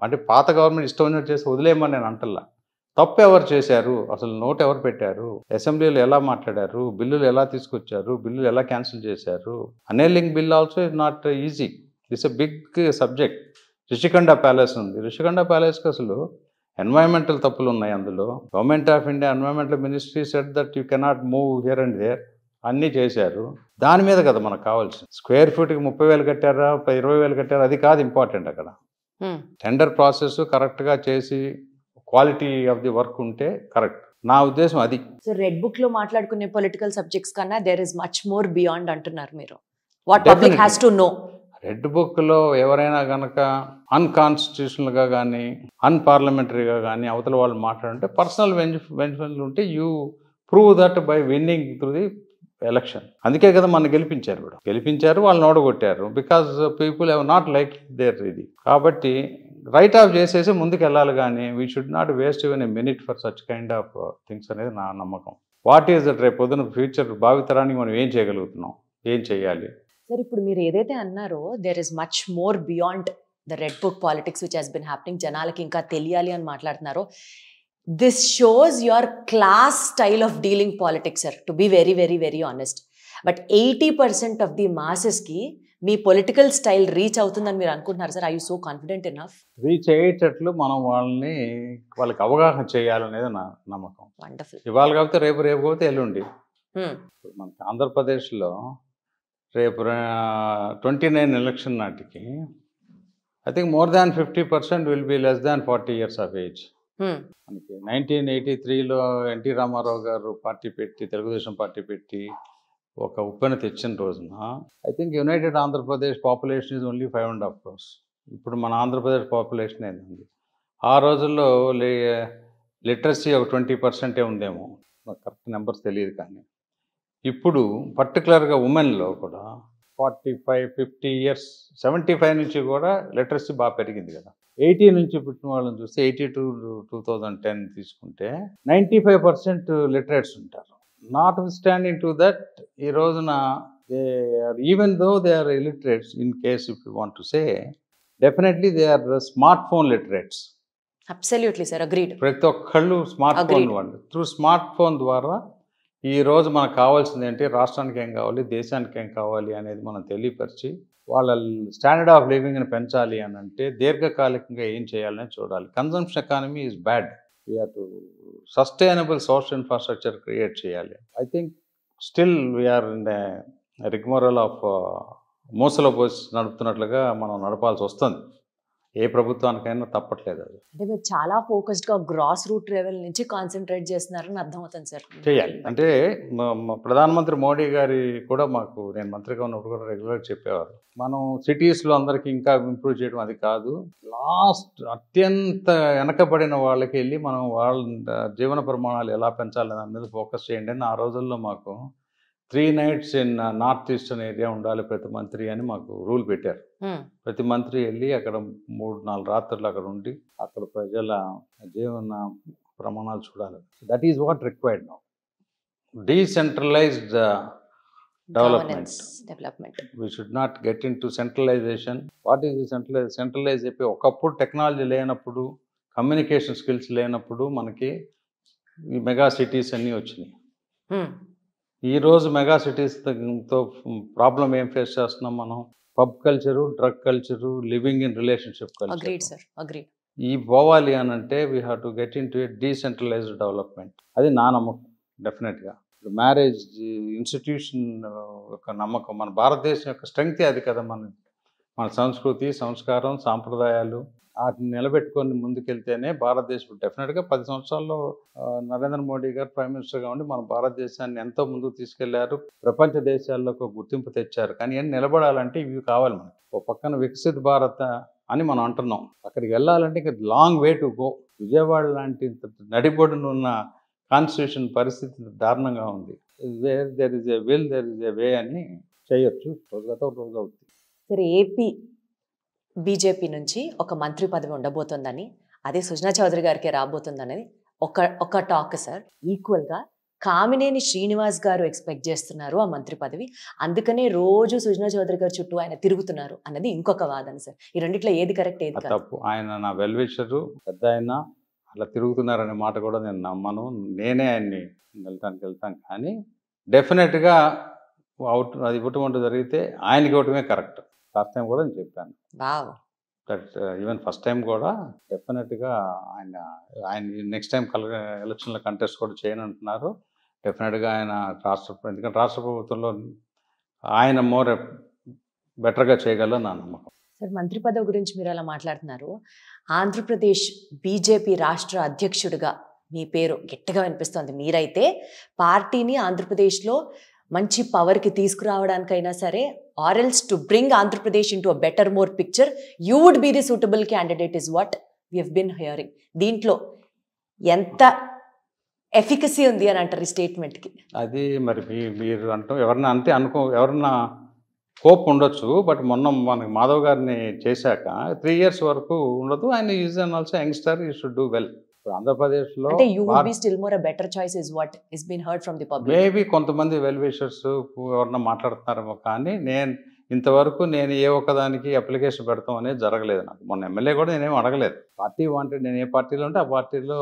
C: అంటే పాత గవర్నమెంట్ ఇష్టం ఉన్నట్టు చేసి వదిలేయమని నేను అంటల్లా. తప్పు ఎవరు చేశారు, అసలు నోట్ ఎవరు పెట్టారు, అసెంబ్లీలో ఎలా మాట్లాడారు, బిల్లులు ఎలా తీసుకొచ్చారు, బిల్లులు ఎలా క్యాన్సిల్ చేశారు. Annulling bill also is not easy, it's a big subject. Rishikonda palace ఉంది, రిషికొండ ప్యాలెస్కి అసలు ఎన్వైరన్మెంటల్ తప్పులు ఉన్నాయి. అందులో government of India environmental ministry said that you cannot move here and there అన్నీ చేశారు. దాని మీద కదా మనకు కావాల్సింది. స్క్వేర్ ఫీట్కి 30,000 కట్టారా 20,000 కట్టారా అది కాదు ఇంపార్టెంట్. అక్కడ టెండర్ ప్రాసెస్ కరెక్ట్గా చేసి క్వాలిటీ ఆఫ్ ది వర్క్ ఉంటే కరెక్ట్. నా ఉద్దేశం అది.
B: సో రెడ్ బుక్ లో మాట్లాడుకునే పొలిటికల్ సబ్జెక్ట్స్ కన్నా there is much more beyond అంటున్నారు మీరు. What public has to know.
C: Red బుక్లో ఎవరైనా కనుక అన్కాన్స్టిట్యూషనల్గా కానీ అన్పార్లమెంటరీగా కానీ అవతల వాళ్ళు మాట్లాడుంటే పర్సనల్ బెనిఫిట్లు ఉంటే you prove that by winning through the election. అందుకే కదా మన గెలిపించారు, వాళ్ళని ఓడగొట్టారు. Because people have not like their ఇది. కాబట్టి రైట్ ఆఫ్ చేసేసి ముందుకు వెళ్ళాలి. కానీ we should not waste even a minute for such kind of things అనేది నా నమ్మకం. వాట్ ఈస్ దట్ రేపు పొద్దున ఫ్యూచర్ భావితరానికి మనం ఏం చేయగలుగుతున్నాం, ఏం చేయాలి.
B: సార్ ఇప్పుడు మీరు ఏదైతే అన్నారో there is much more beyond the red book politics which has been happening, జనాలకి ఇంకా తెలియాలి అని మాట్లాడుతున్నారు. This shows your class style of dealing politics sir, to be very very very honest. But 80% of the మాసెస్కి మీ పొలిటికల్ స్టైల్ రీచ్ అవుతుందని మీరు అనుకుంటున్నారు sir? I you so confident enough?
C: Reach అయ్యేటట్లు మనం వాళ్ళకి అవగాహన చేయాలనేది నా నమ్మకం.
B: వండర్ఫుల్.
C: ఇవాళ కాకపోతే రేపు కాకపోతే ఎల్లుండి. మనకి ఆంధ్రప్రదేశ్లో రేపు 29 ఎలక్షన్ నాటికి I think more than 50% will be less than 40 years of age. మనకి 1983లో ఎన్టీ రామారావు గారు పార్టీ పెట్టి, తెలుగుదేశం పార్టీ పెట్టి ఒక ఉప్పెన తెచ్చిన రోజున I think United Andhra Pradesh population is only 5.5 crores. ఇప్పుడు మన ఆంధ్రప్రదేశ్ పాపులేషన్ ఏంటండి, ఆ రోజుల్లో లిటరసీ ఒక 20% ఉందేమో, నాకు కరెక్ట్ నెంబర్స్ తెలియదు. కానీ ఇప్పుడు పర్టికులర్గా ఉమెన్లో కూడా 45-50 years 75 నుంచి కూడా లిటరసీ బాగా పెరిగింది కదా. 80 నుంచి పుట్టిన వాళ్ళని చూస్తే 80 to 2010 తీసుకుంటే 95% లిటరేట్స్ ఉంటారు. నాట్ స్టాండింగ్ టు దట్, ఈ రోజున they are, even though they are illiterates, in case if you want to say, definitely they are smart phone literates.
B: Absolutely sir, agreed.
C: ప్రతి ఒక్కళ్ళు స్మార్ట్ ఫోన్ వాళ్ళు, త్రూ స్మార్ట్ ఫోన్ ద్వారా ఈరోజు మనకు కావాల్సింది ఏంటి, రాష్ట్రానికి ఏం కావాలి, దేశానికి ఏం కావాలి అనేది మనం తెలియపరిచి వాళ్ళ స్టాండర్డ్ ఆఫ్ లివింగ్ని పెంచాలి అని అంటే దీర్ఘకాలికంగా ఏం చేయాలని చూడాలి. Consumption economy is bad. We have to sustainable social infrastructure create చేయాలి. I think still we are in rigmarole of మూసలో పోసి నడుపుతున్నట్లుగా మనం నడపాల్సి వస్తుంది. ఏ ప్రభుత్వానికైనా తప్పట్లేదు అది.
B: అంటే మీరు చాలా ఫోకస్డ్గా గ్రాస్ రూట్ లెవెల్ నుంచి కాన్సన్ట్రేట్ చేస్తున్నారని అర్థమవుతుంది సార్.
C: చేయాలి అంటే ప్రధానమంత్రి మోడీ గారి కూడా మాకు, నేను మంత్రిగా ఉన్నప్పుడు కూడా రెగ్యులర్గా చెప్పేవారు, మనం సిటీస్లో అందరికీ ఇంకా ఇంప్రూవ్ చేయడం అది కాదు, లాస్ట్ అత్యంత వెనకబడిన వాళ్ళకి వెళ్ళి మనం వాళ్ళ జీవన ప్రమాణాలు ఎలా పెంచాలి దాని మీద ఫోకస్ చేయండి అని ఆ రోజుల్లో మాకు 3 nights in north eastern area ఉండాలి ప్రతి మంత్రి అని మాకు రూల్ పెట్టారు. ప్రతి మంత్రి వెళ్ళి అక్కడ 3-4 రాత్రులు అక్కడ ఉండి అక్కడ ప్రజల జీవన ప్రమాణాలు చూడాలి. That is what required now. Decentralised development. We should not get in to centralisation. What is centralise అయిపోయి ఒకప్పుడు టెక్నాలజీ లేనప్పుడు, కమ్యూనికేషన్ స్కిల్స్ లేనప్పుడు మనకి ఈ మెగా సిటీస్ అన్నీ వచ్చినాయి. ఈరోజు మెగా సిటీస్తో ప్రాబ్లం ఏం ఫేస్ చేస్తున్నాం మనం, pub culture, drug culture, living in relationship culture. ఈ పోవాలి అని అంటే we have to get in to a decentralised development. అది నా నమ్మకం. డెఫినెట్గా మ్యారేజ్ ఇన్స్టిట్యూషన్ యొక్క నమ్మకం, మన భారతదేశం యొక్క స్ట్రెంగ్తే అది కదా. మన సంస్కృతి, సంస్కారం, సాంప్రదాయాలు వాటిని నిలబెట్టుకొని ముందుకెళ్తేనే భారతదేశం డెఫినెట్గా 10 సంవత్సరాల్లో నరేంద్ర మోడీ గారు ప్రైమ్ మినిస్టర్గా ఉండి మన భారతదేశాన్ని ఎంతో ముందుకు తీసుకెళ్లారు, ప్రపంచ దేశాల్లో ఒక గుర్తింపు తెచ్చారు. కానీ ఏం నిలబడాలంటే ఇవి కావాలి మనకి. ఓ పక్కన వికసిత్ భారత్ అని మనం అంటున్నాం, అక్కడికి వెళ్ళాలంటే ఇంకా long way to go. Vijayawada లాంటి నడిబొడునున్న కాన్స్టిట్యూషన్ పరిస్థితి దారుణంగా ఉంది. Where there is a will there is a way అని చేయొచ్చు. రోజు అవుతుంది.
B: సరే, ఏపీ బీజేపీ నుంచి ఒక మంత్రి పదవి ఉండబోతోందని, అదే సుజనా చౌదరి గారికి రాబోతుందనేది ఒక టాక్ సార్. ఈక్వల్గా కామినేని శ్రీనివాస్ గారు ఎక్స్పెక్ట్ చేస్తున్నారు ఆ మంత్రి పదవి, అందుకనే రోజు సుజనా చౌదరి గారు చుట్టూ ఆయన తిరుగుతున్నారు అన్నది ఇంకొక వాదన సార్. ఈ రెండిట్లో ఏది కరెక్ట్, ఏది
C: తప్పు? ఆయన నా వెల్ విషరు, పెద్ద ఆయన, అలా తిరుగుతున్నారనే మాట కూడా నేను నమ్మను. నేనే ఆయన్ని వెళ్తాను. కానీ డెఫినెట్గా అది ఇవ్వటం జరిగితే ఆయనకి ఇవ్వటమే కరెక్ట్. లాస్ట్ టైం కూడా నేను చెప్పాను. దట్ ఈవెన్ ఫస్ట్ టైం కూడా డెఫినెట్గా ఆయన నెక్స్ట్ టైం ఎలక్షన్లో కంటెస్ట్ కూడా చేయనంటున్నారు. డెఫినెట్గా ఆయన ఎందుకంటే రాష్ట్ర ప్రభుత్వంలో ఆయన మోర్ బెటర్గా చేయగలరు నా నమ్మకం.
B: సార్, మంత్రి పదవి గురించి మీరు అలా మాట్లాడుతున్నారు. ఆంధ్రప్రదేశ్ బీజేపీ రాష్ట్ర అధ్యక్షుడిగా మీ పేరు గట్టిగా వినిపిస్తోంది. మీరైతే పార్టీని ఆంధ్రప్రదేశ్లో మంచి పవర్కి తీసుకురావడానికైనా సరే, or else to bring Andhra Pradesh into a better more picture, you would be the suitable candidate is what we have been hearing. దీంట్లో ఎంత ఎఫికసీ ఉంది అని అంటారు ఈ స్టేట్మెంట్కి?
C: అది మరి మీరు అంటూ ఎవరన్నా అంటే ఎవరన్నా హోప్ ఉండొచ్చు. బట్ మొన్న మనకి మాధవ్ గారిని చేశాక 3 years వరకు ఉండదు. ఆయన is and also youngster, you should do well. ఆంధ్రప్రదేశ్లో
B: అంటే you would be still more a better choice is what is been heard from the public.
C: Maybe కొంతమంది వెల్ విషర్స్ ఎవరన్నా మాట్లాడుతున్నారేమో, కానీ ఇంతవరకు నేను ఏ ఒక్కదానికి అప్లికేషన్ పెడతాం అనేది జరగలేదు నాకు. మొన్న ఎమ్మెల్యే కూడా నేనేం అడగలేదు. పార్టీ వాంటెడ్, నేను ఏ పార్టీలో ఉంటే ఆ పార్టీలో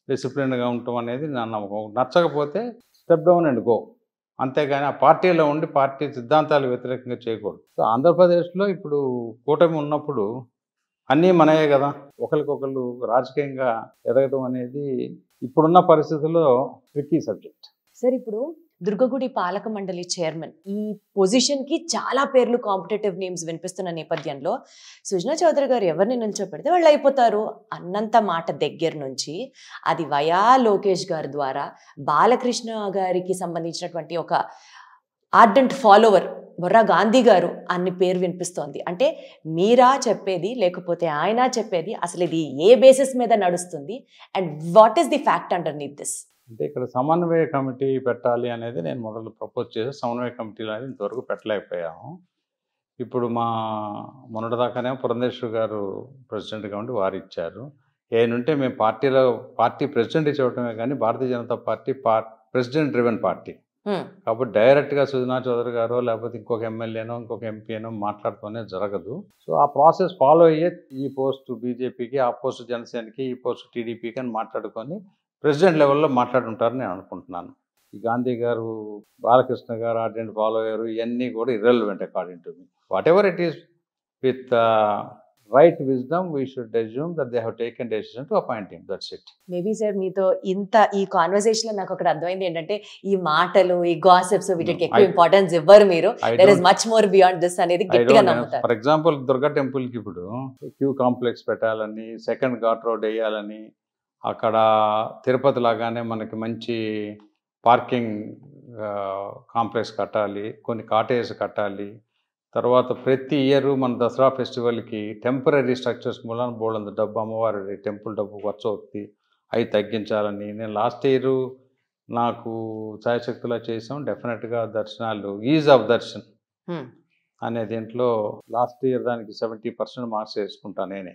C: డిసిప్లిన్గా ఉండటం అనేది నా నమ్మకం. నచ్చకపోతే స్టెప్ డౌన్ అండ్ గో, అంతేగాని ఆ పార్టీలో ఉండి పార్టీ సిద్ధాంతాలు వ్యతిరేకంగా చేయకూడదు. సో ఆంధ్రప్రదేశ్లో ఇప్పుడు కూటమి ఉన్నప్పుడు అన్నీ మనయే కదా. ఒకరికొకరు రాజకీయంగా ఎదగడం అనేది ఇప్పుడున్న పరిస్థితుల్లో ట్రిక్కీ సబ్జెక్ట్.
B: సార్, ఇప్పుడు దుర్గగుడి పాలక మండలి చైర్మన్ ఈ పొజిషన్కి చాలా పేర్లు, కాంపిటేటివ్ నేమ్స్ వినిపిస్తున్న నేపథ్యంలో సుజనా చౌదరి గారు ఎవరిని నిల్చోపెడితే వాళ్ళు అయిపోతారు అన్నంత మాట దగ్గర నుంచి అది వయా లోకేష్ గారి ద్వారా బాలకృష్ణ గారికి సంబంధించినటువంటి ఒక ఆర్డెంట్ ఫాలోవర్ బొర్రా గాంధీ గారు అన్ని పేరు వినిపిస్తోంది. అంటే మీరా చెప్పేది లేకపోతే ఆయన చెప్పేది, అసలు ఇది ఏ బేసిస్ మీద నడుస్తుంది, and what is the fact underneath this?
C: అంటే ఇక్కడ సమన్వయ కమిటీ పెట్టాలి అనేది నేను మొదలు ప్రపోజ్ చేసి సమన్వయ కమిటీలు అనేది ఇంతవరకు పెట్టలేకపోయాము. ఇప్పుడు మొన్నటిదాకానే పురంధేశ్వరి గారు ప్రెసిడెంట్గా ఉండి వారు ఇచ్చారు. ఏనుంటే మేము పార్టీ ప్రెసిడెంట్ ఇవ్వటమే కానీ Bharatiya Janata Party president driven party కాబట్టి డైరెక్ట్గా సుజనా చౌదరి గారో లేకపోతే ఇంకొక ఎమ్మెల్యేనో ఇంకొక ఎంపీనో మాట్లాడుతూనే జరగదు. సో ఆ ప్రాసెస్ ఫాలో అయ్యే ఈ పోస్టు బీజేపీకి, ఆ పోస్టు జనసేనకి, ఈ పోస్టు టీడీపీకి అని మాట్లాడుకొని ప్రెసిడెంట్ లెవెల్లో మాట్లాడుంటారని నేను అనుకుంటున్నాను. ఈ గాంధీ గారు, బాలకృష్ణ గారు ఆర్డెంట్ ఫాలో అయ్యారు, ఇవన్నీ కూడా irrelevant according to me. What ever it is with right wisdom we should assume that they have taken decision to appoint him. That's it.
B: Maybe sir మీతో ఈ కాన్వర్సేషన్ లో నాకు ఒకటి అర్థమైంది ఏంటంటే, ఈ మాటలు, ఈ గాసిప్స్ వీటికి ఎక్కువ ఇంపార్టెన్స్ ఇవ్వరు మీరు. There is much more beyond this అనేది గట్టిగా నమ్ముతారు.
C: ఫర్ ఎగ్జాంపుల్ దుర్గా టెంపుల్కి ఇప్పుడు క్యూ కాంప్లెక్స్ పెట్టాలని, సెకండ్ ఘాట్ రోడ్ వేయాలని, అక్కడ తిరుపతి లాగానే మనకి మంచి పార్కింగ్ కాంప్లెక్స్ కట్టాలి, కొన్ని కాటేజ్ కట్టాలి. తర్వాత ప్రతి ఇయర్ మన దసరా ఫెస్టివల్కి టెంపరీ స్ట్రక్చర్స్ మూలన బోల్డంత డబ్బు, అమ్మవారి టెంపుల్ డబ్బు ఖర్చు అవుతుంది, అవి తగ్గించాలని నేను లాస్ట్ ఇయర్ నాకు ఛాయశక్తిలో చేసాం. డెఫినెట్గా దర్శనాలు, ఈజ్ ఆఫ్ దర్శన్ అనే దీంట్లో లాస్ట్ ఇయర్ దానికి 70% మార్క్స్ వేసుకుంటాను నేనే.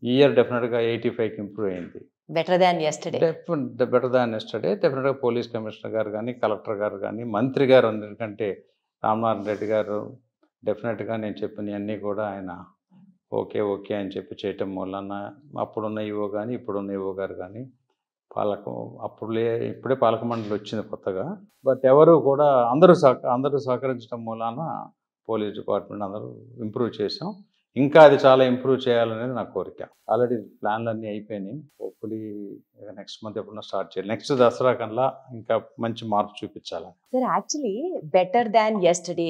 C: ఈ ఇయర్ డెఫినెట్గా 85కి ఇంప్రూవ్ అయింది.
B: Better than yesterday.
C: డెఫినెట్గా పోలీస్ కమిషనర్ గారు కానీ, కలెక్టర్ గారు కానీ, మంత్రి గారు, అందరికంటే రామనారాయణ రెడ్డి గారు డెఫినెట్గా నేను చెప్పినవన్నీ కూడా ఆయన ఓకే అని చెప్పి చేయటం వలన అప్పుడున్న ఈవో కానీ ఇప్పుడున్న ఈవో గారు కానీ ఇప్పుడే పాలక మండలి వచ్చింది కొత్తగా, బట్ ఎవరు కూడా అందరూ సహకరించడం మూలాన పోలీస్ డిపార్ట్మెంట్ అందరూ ఇంప్రూవ్ చేసాం. ఇంకా అది చాలా ఇంప్రూవ్ చేయాలనేది నా కోరిక. ఆల్రెడీ ప్లాన్లు అన్నీ అయిపోయినాయి. హోప్ఫుల్లీ నెక్స్ట్ మంత్ ఎప్పుడన్నా స్టార్ట్ చేయాలి. నెక్స్ట్ దసరా కల్లా ఇంకా మంచి మార్పు చూపించాలి.
B: Sir actually better than yesterday,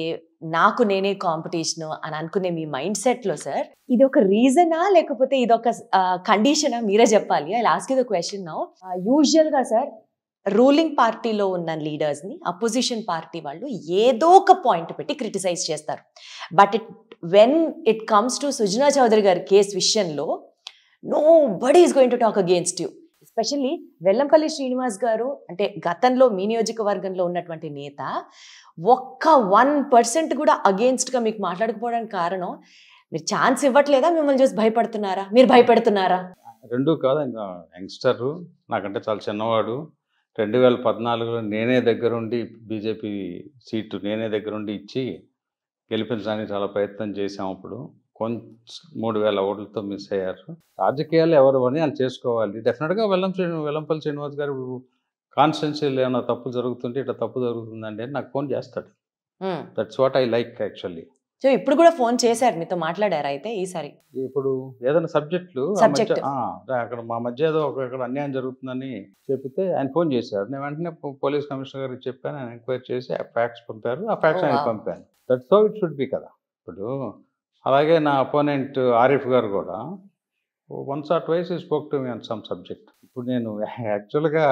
B: నాకు నేనే కాంపిటీషన్ అని అనుకునే మీ మైండ్ సెట్లో సార్, ఇది ఒక రీజనా లేకపోతే ఇది ఒక కండిషనా? మీరే చెప్పాలి. I ask you the question now. యూజువల్గా సార్ రూలింగ్ పార్టీలో ఉన్న లీడర్స్ని అపోజిషన్ పార్టీ వాళ్ళు ఏదో ఒక పాయింట్ పెట్టి క్రిటిసైజ్ చేస్తారు. But when it comes to Sujana Chowdary గారి కేసు విషయంలో nobody is going to talk against you. Especially Vellampalli Srinivas garu అంటే గతంలో మీ నియోజకవర్గంలో ఉన్నటువంటి నేత, ఒక్క 1% కూడా అగేన్స్ట్గా మీకు మాట్లాడకపోవడానికి కారణం మీరు ఛాన్స్ ఇవ్వట్లేదా, మిమ్మల్ని చూసి భయపడుతున్నారా, మీరు భయపెడుతున్నారా?
C: రెండూ కాదు. ఇంకా యంగ్స్టర్, నాకంటే చాలా చిన్నవాడు. 2014లో నేనే దగ్గరుండి బీజేపీ సీటు నేనే దగ్గరుండి ఇచ్చి గెలిపించడానికి చాలా ప్రయత్నం చేసాం. అప్పుడు కొంచెం 3000 ఓట్లతో మిస్ అయ్యారు. రాజకీయాలు ఎవరు అని వాళ్ళు చేసుకోవాలి. డెఫినెట్గా వెల్లంపల్లి శ్రీనివాస్ గారు కాన్స్టిట్యున్సీలో ఏమైనా తప్పు జరుగుతుంటే ఇట్లా తప్పు జరుగుతుందండి అని నాకు ఫోన్ చేస్తాడు. That's what I like actually.
B: So ఇప్పుడు కూడా ఫోన్ చేశారు, మీతో మాట్లాడారా అయితే ఈసారి?
C: ఇప్పుడు ఏదైనా సబ్జెక్టులు అక్కడ మా మధ్య ఏదో ఇక్కడ అన్యాయం జరుగుతుందని చెప్తే ఆయన ఫోన్ చేశారు. నేను వెంటనే పోలీస్ కమిషనర్ గారికి చెప్పాను, ఆయన ఎంక్వైరీ చేసి ఆ ఫ్యాక్ట్స్ పంపారు. ఆ ఫ్యాక్ట్స్ ఆయన పంపాను. That's how it should be కదా. ఇప్పుడు అలాగే నా అపోనెంట్ ఆరిఫ్ గారు కూడా వన్స్ ఆర్ ట్వైస్ ఈ spoke to me on some subject. ఇప్పుడు నేను యాక్చువల్గా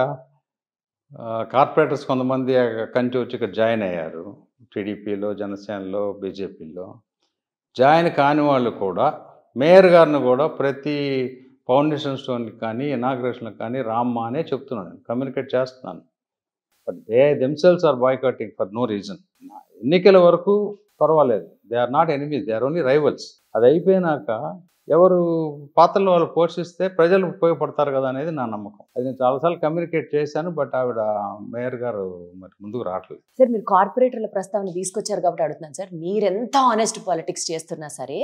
C: కార్పొరేటర్స్ కొంతమంది కంచి వచ్చి ఇక్కడ జాయిన్ అయ్యారు. టీడీపీలో, జనసేనలో, బీజేపీలో జాయిన్ కాని వాళ్ళు కూడా మేయర్ గారిని కూడా ప్రతి ఫౌండేషన్ స్టోన్కి కానీ ఇనాగ్రేషన్కి కానీ రామ్మా అనే చెప్తున్నాను, కమ్యూనికేట్ చేస్తున్నాను. But they themselves are boycotting for no reason. ఎన్నికల వరకు పర్వాలేదు, they are not enemies, they are only rivals. అది అయిపోయినాక ఎవరు పాత్రలు వాళ్ళు పోషిస్తే ప్రజలు ఉపయోగపడతారు కదా అనేది నా నమ్మకం. అది నేను చాలాసార్లు కమ్యూనికేట్ చేశాను, బట్ ఆవిడ మేయర్ గారు మరి ముందుకు రావట్లేదు.
B: సార్ మీరు కార్పొరేటర్ల ప్రస్తావన తీసుకొచ్చారు కాబట్టి అడుగుతున్నాను సార్, మీరెంత ఆనెస్ట్ పాలిటిక్స్ చేస్తున్నా సరే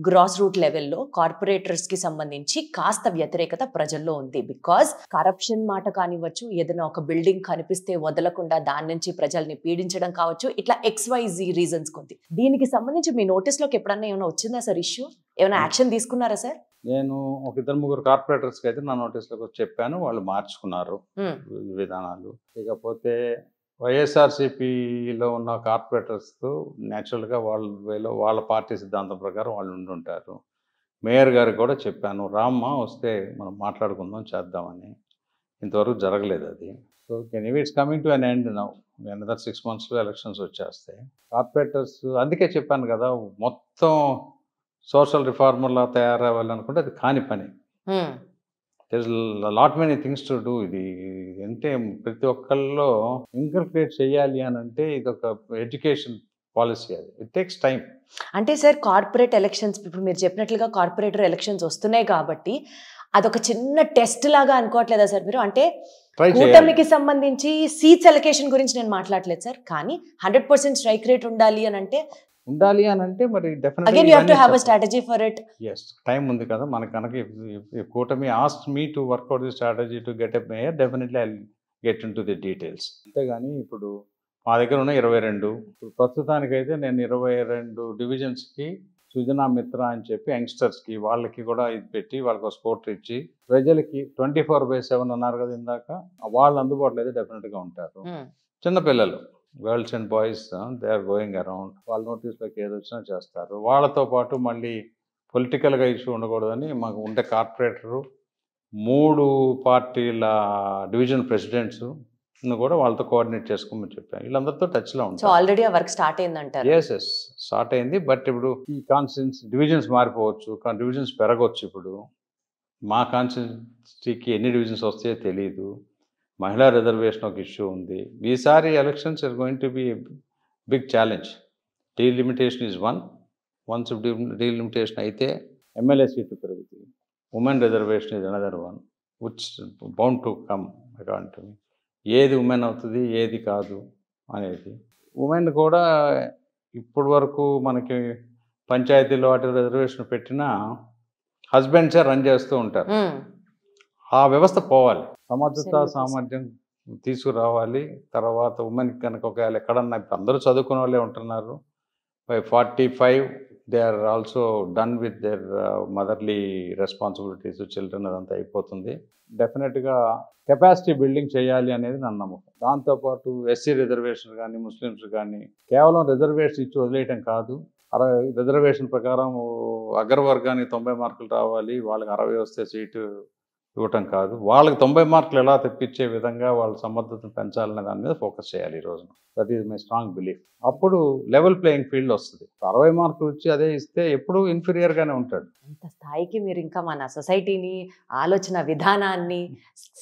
B: గ్రాస్ రూట్ లెవెల్లో కార్పొరేటర్స్కి సంబంధించి కాస్త వ్యతిరేకత ప్రజల్లో ఉంది. బికాజ్ కరప్షన్ మాట కానివ్వచ్చు, ఏదైనా ఒక బిల్డింగ్ కనిపిస్తే వదలకుండా దాని నుంచి ప్రజల్ని పీడించడం కావచ్చు, ఇట్లా XYZ రీజన్స్ కొంది. దీనికి సంబంధించి మీ నోటీస్లోకి ఎప్పుడన్నా ఏమైనా వచ్చిందా సార్ ఇష్యూ? ఏమైనా యాక్షన్ తీసుకున్నారా సార్?
C: నేను ఒక 2-3 కార్పొరేటర్స్కి అయితే నా నోటీస్లోకి వచ్చి చెప్పాను, వాళ్ళు మార్చుకున్నారు విధానాలు. ఇకపోతే వైఎస్ఆర్సీపీలో ఉన్న కార్పొరేటర్స్తో న్యాచురల్గా వాళ్ళ పార్టీ సిద్ధాంతం ప్రకారం వాళ్ళు ఉండుంటారు. మేయర్ గారికి కూడా చెప్పాను, రామ్మ వస్తే మనం మాట్లాడుకుందాం చేద్దామని. ఇంతవరకు జరగలేదు అది. So anyway it's coming to an end now. Another 6 monthsలో ఎలక్షన్స్ వచ్చేస్తాయి. కార్పొరేటర్స్ అందుకే చెప్పాను కదా, మొత్తం సోషల్ రిఫార్మర్లా తయారవ్వాలనుకుంటే అది కాని పని. There lot many things to do. ఇది అంటే ప్రతి ఒక్కళ్ళలో ఇంకల్కేట్ చేయాలి అని అంటే ఇది ఒక ఎడ్యుకేషన్ పాలసీ. అది ఇట్ టేక్స్ టైం.
B: అంటే సార్ కార్పొరేట్ ఎలక్షన్స్ ఇప్పుడు మీరు చెప్పినట్లుగా కార్పొరేటర్ ఎలక్షన్స్ వస్తున్నాయి కాబట్టి అదొక చిన్న టెస్ట్ లాగా అనుకోవట్లేదా సార్ మీరు? అంటే కూటమికి సంబంధించి సీట్స్ అలొకేషన్ గురించి నేను మాట్లాడలేదు సార్, కానీ 100% స్ట్రైక్ రేట్ ఉండాలి అని అంటే
C: మరి
B: again you have to have a strategy for it.
C: Yes, time ఉంది కదా మనకి. కనుక కూటమి asked me to work out the strategy to get a mayor, definitely I get in to the details. అంతేగాని ఇప్పుడు మా దగ్గర ఉన్న 22, ఇప్పుడు ప్రస్తుతానికైతే నేను 22 డివిజన్స్కి సుజనా మిత్ర అని చెప్పి యంగ్స్టర్స్కి వాళ్ళకి కూడా ఇది పెట్టి వాళ్ళకి స్పోర్ట్ ఇచ్చి ప్రజలకి 24/7 అన్నారు కదా ఇందాక, వాళ్ళు అందుబాటులో అయితే డెఫినెట్గా ఉంటారు. చిన్నపిల్లలు girls and boys they are going around, వాళ్ళ నోటీస్లోకి ఏది వచ్చినా చేస్తారు. వాళ్ళతో పాటు మళ్ళీ పొలిటికల్గా ఇష్యూ ఉండకూడదని మాకు ఉండే కార్పొరేటరు 3 పార్టీల డివిజన్ ప్రెసిడెంట్స్ కూడా వాళ్ళతో కోఆర్డినేట్ చేసుకోమని చెప్పాను. వీళ్ళందరితో టచ్లో ఉంటారు.
B: ఆల్రెడీ ఆ వర్క్ స్టార్ట్ అయిందంటారు?
C: ఎస్ స్టార్ట్ అయింది. బట్ ఇప్పుడు ఈ కాన్స్టిట్యూన్సీ డివిజన్స్ మారిపోవచ్చు, డివిజన్స్ పెరగవచ్చు. ఇప్పుడు మా కాన్స్టిట్యూన్సీకి ఎన్ని డివిజన్స్ వస్తాయో తెలియదు. మహిళా రిజర్వేషన్ ఒక ఇష్యూ ఉంది. ఈసారి elections are going to be big challenge. Delimitation is once delimitation అయితే ఎమ్మెల్యే సీట్లు పెరుగుతాయి. Women reservation is another one which bound to come according to me. ఏది ఉమెన్ అవుతుంది ఏది కాదు అనేది. ఉమెన్ కూడా ఇప్పటి వరకు మనకి పంచాయతీలో వాటి రిజర్వేషన్ పెట్టినా హస్బెండ్సే రన్ చేస్తూ ఉంటారు. ఆ వ్యవస్థ పోవాలి. సమర్థత సామర్థ్యం తీసుకురావాలి. తర్వాత ఉమెన్కి కనుక ఒకవేళ ఎక్కడన్నా అందరూ చదువుకునే వాళ్ళే ఉంటున్నారు. By 45 they are also done with their motherly responsibilities, children అదంతా అయిపోతుంది. డెఫినెట్గా కెపాసిటీ బిల్డింగ్ చేయాలి అనేది నా నమ్మకం. దాంతోపాటు ఎస్సీ రిజర్వేషన్ కానీ ముస్లిమ్స్ కానీ కేవలం రిజర్వేషన్ ఇచ్చి వదిలేయటం కాదు. రిజర్వేషన్ ప్రకారం అగ్రవర్గానికి 90 మార్కులు రావాలి, వాళ్ళకి 60 వస్తే సీటు ఇవ్వటం కాదు. వాళ్ళకి 90 మార్కులు ఎలా తెప్పించే విధంగా వాళ్ళ సమర్థతను పెంచాలనే దాని మీద ఫోకస్ చేయాలి ఈ రోజున. That is my strong belief. అప్పుడు లెవెల్ ప్లేయింగ్ ఫీల్డ్ వస్తుంది. 60 మార్కులు వచ్చి అదే ఇస్తే ఎప్పుడు ఇన్ఫీరియర్గానే ఉంటాడు.
B: అంత స్థాయికి మీరు ఇంకా మన సొసైటీని, ఆలోచన విధానాన్ని,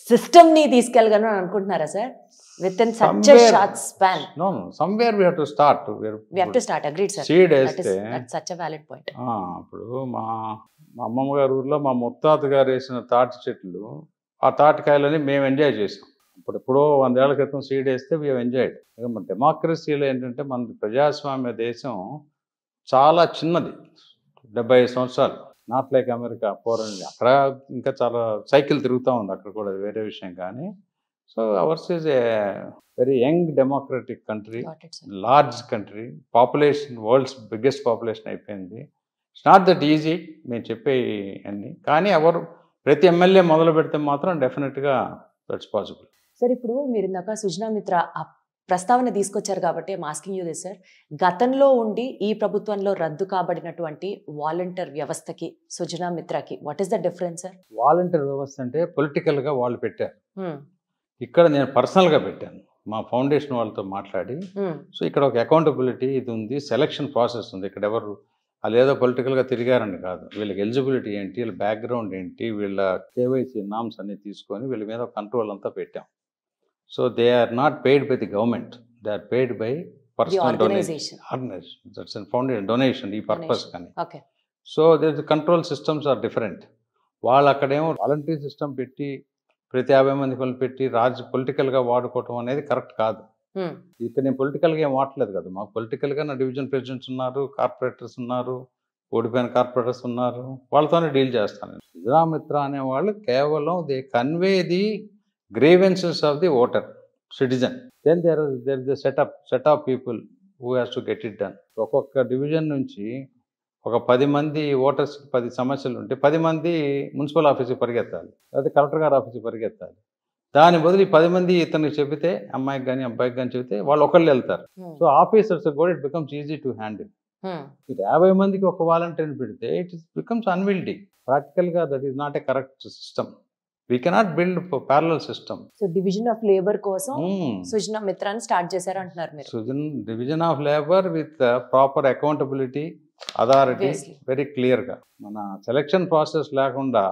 B: సిస్టమ్ని తీసుకెళ్ళగలను అనుకుంటున్నారా sir? Within such a short span.
C: No somewhere we have to start.
B: We have to start. Agreed sir.
C: Seed వేస్తే
B: that's such a valid point.
C: ఇప్పుడు మా అమ్మమ్మ గారి ఊర్లో మా ముత్తాత గారు వేసిన తాటి చెట్లు, ఆ తాటికాయలని మేము ఎంజాయ్ చేసాం. ఎప్పుడో 100 ఏళ్ల క్రితం సీడ్ వేస్తే వీ ఎంజాయ్డ్. ఇక మన డెమోక్రసీలో ఏంటంటే మన ప్రజాస్వామ్య దేశం చాలా చిన్నది, 75 సంవత్సరాలు. Not like America 400. అక్కడ ఇంకా చాలా సైకిల్ తిరుగుతూ ఉంది, అక్కడ కూడా వేరే విషయం. కానీ so hours is a very young democratic country, large country, population world's biggest population అయిపోయింది. ఇట్స్ నాట్ దట్ ఈజీ మేము చెప్పే అన్నీ. కానీ ఎవరు ప్రతి ఎమ్మెల్యే మొదలు పెడితే మాత్రం డెఫినెట్గా దట్స్ పాసిబుల్.
B: సార్ ఇప్పుడు మీరు ఇందాక సుజనా మిత్ర ఆ ప్రస్తావన తీసుకొచ్చారు కాబట్టి మాస్కింగ్ యూ దిస్ సార్, గతంలో ఉండి ఈ ప్రభుత్వంలో రద్దు కాబడినటువంటి వాలంటీర్ వ్యవస్థకి సుజనా మిత్రకి what is the difference sir?
C: Volunteer వ్యవస్థ అంటే పొలిటికల్గా వాళ్ళు పెట్టారు, ఇక్కడ నేను పర్సనల్గా పెట్టాను మా ఫౌండేషన్ వాళ్ళతో మాట్లాడి. సో ఇక్కడ ఒక అకౌంటబిలిటీ ఇది ఉంది, సెలక్షన్ ప్రాసెస్ ఉంది. ఇక్కడ ఎవరు వాళ్ళు ఏదో పొలిటికల్గా తిరిగారని కాదు, వీళ్ళకి ఎలిజిబిలిటీ ఏంటి, వీళ్ళ బ్యాక్గ్రౌండ్ ఏంటి, వీళ్ళ కేవైసీ నామ్స్ అన్ని తీసుకొని వీళ్ళ మీద కంట్రోల్ అంతా పెట్టాం. So they are not paid by the government, they are paid by personal donation, that's foundation donation ఈ పర్పస్ కానీ. So the control systems are different. వాళ్ళు అక్కడేమో వాలంటీర్ సిస్టమ్ పెట్టి ప్రతి 50 మంది పెట్టి పొలిటికల్గా వాడుకోవటం అనేది కరెక్ట్ కాదు. ఇక్కడ నేను పొలిటికల్గా ఏం వాడలేదు కదా, మాకు పొలిటికల్గా నా డివిజన్ ప్రెసిడెంట్స్ ఉన్నారు, కార్పొరేటర్స్ ఉన్నారు, ఓడిపోయిన కార్పొరేటర్స్ ఉన్నారు, వాళ్ళతోనే డీల్ చేస్తాను. సుజనా మిత్ర అనేవాళ్ళు కేవలం they convey the grievances of the voter citizen. Then there is the set of people who has to get it done. ఒక్కొక్క డివిజన్ నుంచి ఒక 10 మంది ఓటర్స్ 10 సమస్యలు ఉంటే 10 మంది మున్సిపల్ ఆఫీస్కి పరిగెత్తాలి, లేదా కలెక్టర్ గారి ఆఫీస్కి పరిగెత్తాలి. దాని బదులు ఈ 10 మంది ఇతనికి చెబితే, అమ్మాయికి కానీ అబ్బాయికి కానీ చెబితే వాళ్ళు ఒకళ్ళు వెళ్తారు. సో ఆఫీసర్స్ కూడా it becomes easy to handle. ఇది 50 మందికి ఒక వాలంటీర్ని పెడితే ఇట్ బికమ్స్ అన్విల్డీ. ప్రాక్టికల్గా that is not a correct system. We cannot build parallel system.
B: So division of labour కోసం సుజనా మిత్రాన్ని స్టార్ట్ చేశారు అంటున్నారు మీరు.
C: Division of labour with proper accountability, authority, very క్లియర్గా. మన సెలక్షన్ ప్రాసెస్ లేకుండా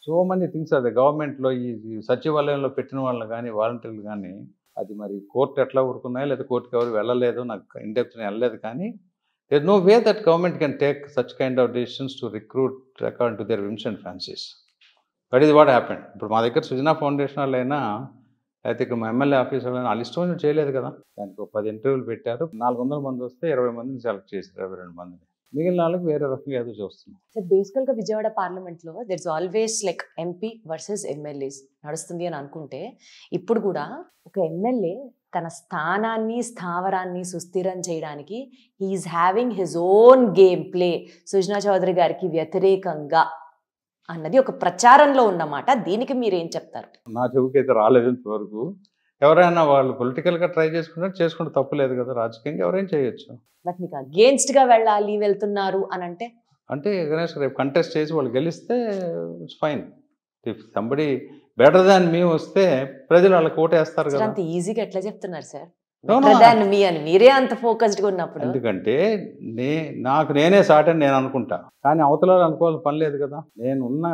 C: సో మెనీ థింగ్స్ అది గవర్నమెంట్లో ఈ సచివాలయంలో పెట్టిన వాళ్ళు కానీ వాలంటీర్లు కానీ, అది మరి కోర్టు ఎట్లా ఊరుకున్నాయో లేదా కోర్టుకి ఎవరు వెళ్ళలేదు, నాకు ఇండెప్త్ని వెళ్ళలేదు. కానీ there is no way that government can take such kind of decisions to recruit according to their whims and fancies. That is what happened. ఇప్పుడు మా దగ్గర సుజనా ఫౌండేషన్ వాళ్ళు అయినా, అయితే ఇక్కడ మా ఎమ్మెల్యే ఆఫీసర్ అయినా వాళ్ళు ఇష్టం చేయలేదు కదా. దానికి 10 ఇంటర్వ్యూలు పెట్టారు. 400 మంది వస్తే 20 మందిని సెలెక్ట్ చేశారు, 22 మందిని. మిగిలిన వాళ్ళకి వేరే రకంగా ఏదో చూస్తున్నాం.
B: సార్ బేసికల్గా విజయవాడ పార్లమెంట్లో there is always like MP versus MLAs నడుస్తుంది అని అనుకుంటే, ఇప్పుడు కూడా ఒక ఎమ్మెల్యే తన స్థానాన్ని స్థావరాన్ని సుస్థిరం చేయడానికి he is having his own game play Sujana Chowdary గారికి వ్యతిరేకంగా అన్నది ఒక ప్రచారంలో ఉన్నమాట. దీనికి మీరేం చెప్తారు?
C: నా చెవుకైతే రాలేదు ఇంతవరకు. ఎవరైనా వాళ్ళు పొలిటికల్గా ట్రై చేసుకుంటే తప్పులేదు కదా. రాజకీయంగా ఎవరైనా చేయొచ్చు.
B: బట్ మీకు అగేన్స్ట్గా వెళ్ళాలి వెళ్తున్నారు అని అంటే
C: గణేష్ రేపు కంటెస్ట్ చేసి వాళ్ళు గెలిస్తే it's fine. If somebody better than me వస్తే ప్రజలు వాళ్ళకి ఓటేస్తారు కదా.
B: అంత ఈజీగా ఎట్లా చెప్తున్నారు సార్ మీ అని? మీరే అంత ఫోకస్డ్గా ఉన్నప్పుడు.
C: ఎందుకంటే నాకు నేనే సాట్ అని నేను అనుకుంటా, కానీ అవతల అనుకోవాల్సిన పని లేదు కదా. నేను ఉన్న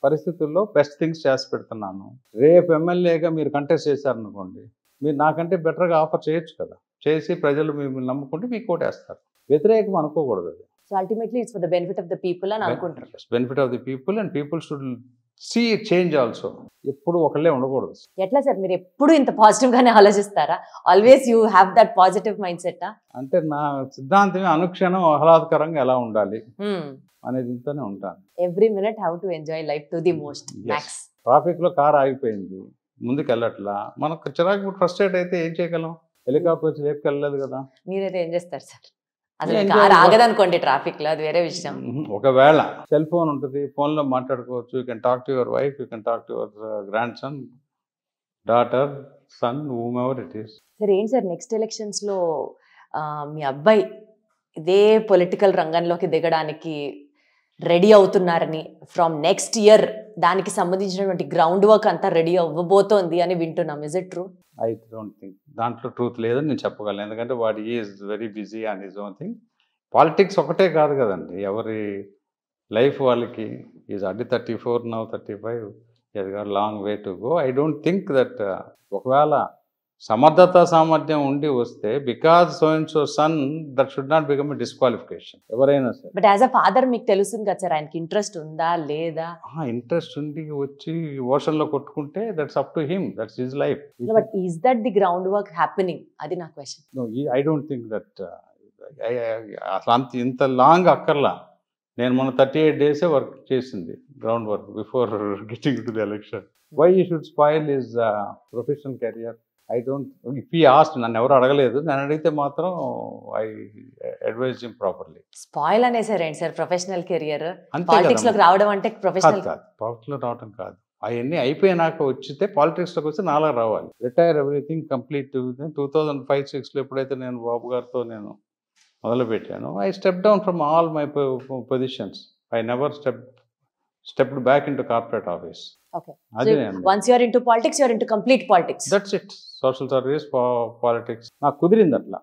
C: పరిస్థితుల్లో బెస్ట్ థింగ్స్ చేసి పెడుతున్నాను. రేపు ఎమ్మెల్యేగా మీరు కంటెస్ట్ చేశారనుకోండి, మీరు నాకంటే బెటర్గా ఆఫర్ చేయొచ్చు కదా. చేసి ప్రజలు మిమ్మల్ని నమ్ముకుంటే మీకు ఓటేస్తారు. వ్యతిరేకం అనుకోకూడదు. అది
B: so ultimately it's for the benefit of the people అని అనుకుంటారు.
C: Benefit of the people and people should see change also. ఎప్పుడు ఒకళ్ళే ఉండకూడదు.
B: ఎట్లా సార్ మీరు ఎప్పుడు ఇంత పాజిటివ్ గానే ఆలోచిస్తారా? Always you have that positive mindset?
C: అంటే నా సిద్ధాంతమే అనుక్షణం ఆహ్లాదకరంగా ఎలా ఉండాలి అనేది ఇంతనే ఉంటాను.
B: Every minute how to enjoy life to the most max.
C: Traffic లో కార్ ఆగిపోయింది, ముందుకు వెళ్ళట్లా, మనకు చిరాకు ఫ్రస్ట్రేట్ అయితే ఏం చేయగలం? హెలికాప్టర్ వచ్చి లేపుకెళ్ళలేదు కదా.
B: మీరైతే ఏం చేస్తారు సార్? అసలు కార్ ఆగదనుకోండి ట్రాఫిక్ లో, అది వేరే విషయం.
C: ఒకవేళ సెల్ ఫోన్ ఉంటుంది, ఫోన్ లో మాట్లాడుకోవచ్చు. You can talk to your wife, you can talk to your grandson, daughter, son, whomever it is.
B: Sir ఏంటి సార్ నెక్స్ట్ ఎలక్షన్స్ లో మీ అబ్బాయి ఇదే పొలిటికల్ రంగంలోకి దిగడానికి రెడీ అవుతున్నారని, ఫ్రమ్ నెక్స్ట్ ఇయర్ దానికి సంబంధించినటువంటి గ్రౌండ్ వర్క్ అంతా రెడీ అవ్వబోతోంది అని వింటున్నాం. Is it true?
C: I don't think దాంట్లో ట్రూత్ లేదని నేను చెప్పగలను. ఎందుకంటే వాడు is very busy on his own thing. Politics ఒకటే కాదు కదండి, ఎవరి లైఫ్ వాళ్ళకి. ఈజ్ అడ్డి 34 now 35, is got long way to go. I don't think that ఒకవేళ సమర్థత సామర్థ్యం ఉండి వస్తే because so and so son, that should not become a disqualification ఎవరైనా సరే.
B: బట్ యాజ్ అ ఫాదర్ మీకు తెలుస్తుంది కదా సార్ ఆయనకి ఇంట్రెస్ట్ ఉందా లేదా?
C: ఇంట్రెస్ట్ ఉండి వచ్చి ఓషన్ లో కొట్టుకుంటే that's up to him, that's his life.
B: But is that the ground work happening? అది నా question.
C: No, I don't think that. అసలు అంత ఇంత లాంగ్ అక్కర్లా. నేను మొన్న 38 days వర్క్ చేసింది, ground work, before getting to the election. Why you should spoil his professional career? I don't. If he asked, నన్ను ఎవరు అడగలేదు, నేను అడిగితే మాత్రం I advise him properly.
B: Spoil అనేసారేంటి సార్ ప్రొఫెషనల్ కెరియర్? పాలిటిక్స్ లోకి రావడం అంటే ప్రొఫెషనల్
C: కాదు, పాలిటిక్స్ లో రావడం కాదు. అవన్నీ అయిపోయినాక వచ్చితే పాలిటిక్స్ లోకి వస్తే నాలా రావాలి. Retire everything complete. 2005-06 ఎప్పుడైతే నేను బాబు గారితో నేను మొదలుపెట్టాను, I step down from all my positions. I never stepped back into corporate office.
B: Okay. So once you are into politics, you are into complete politics.
C: That's it. Social service, politics. నాకు కుదిరింది అట్లా.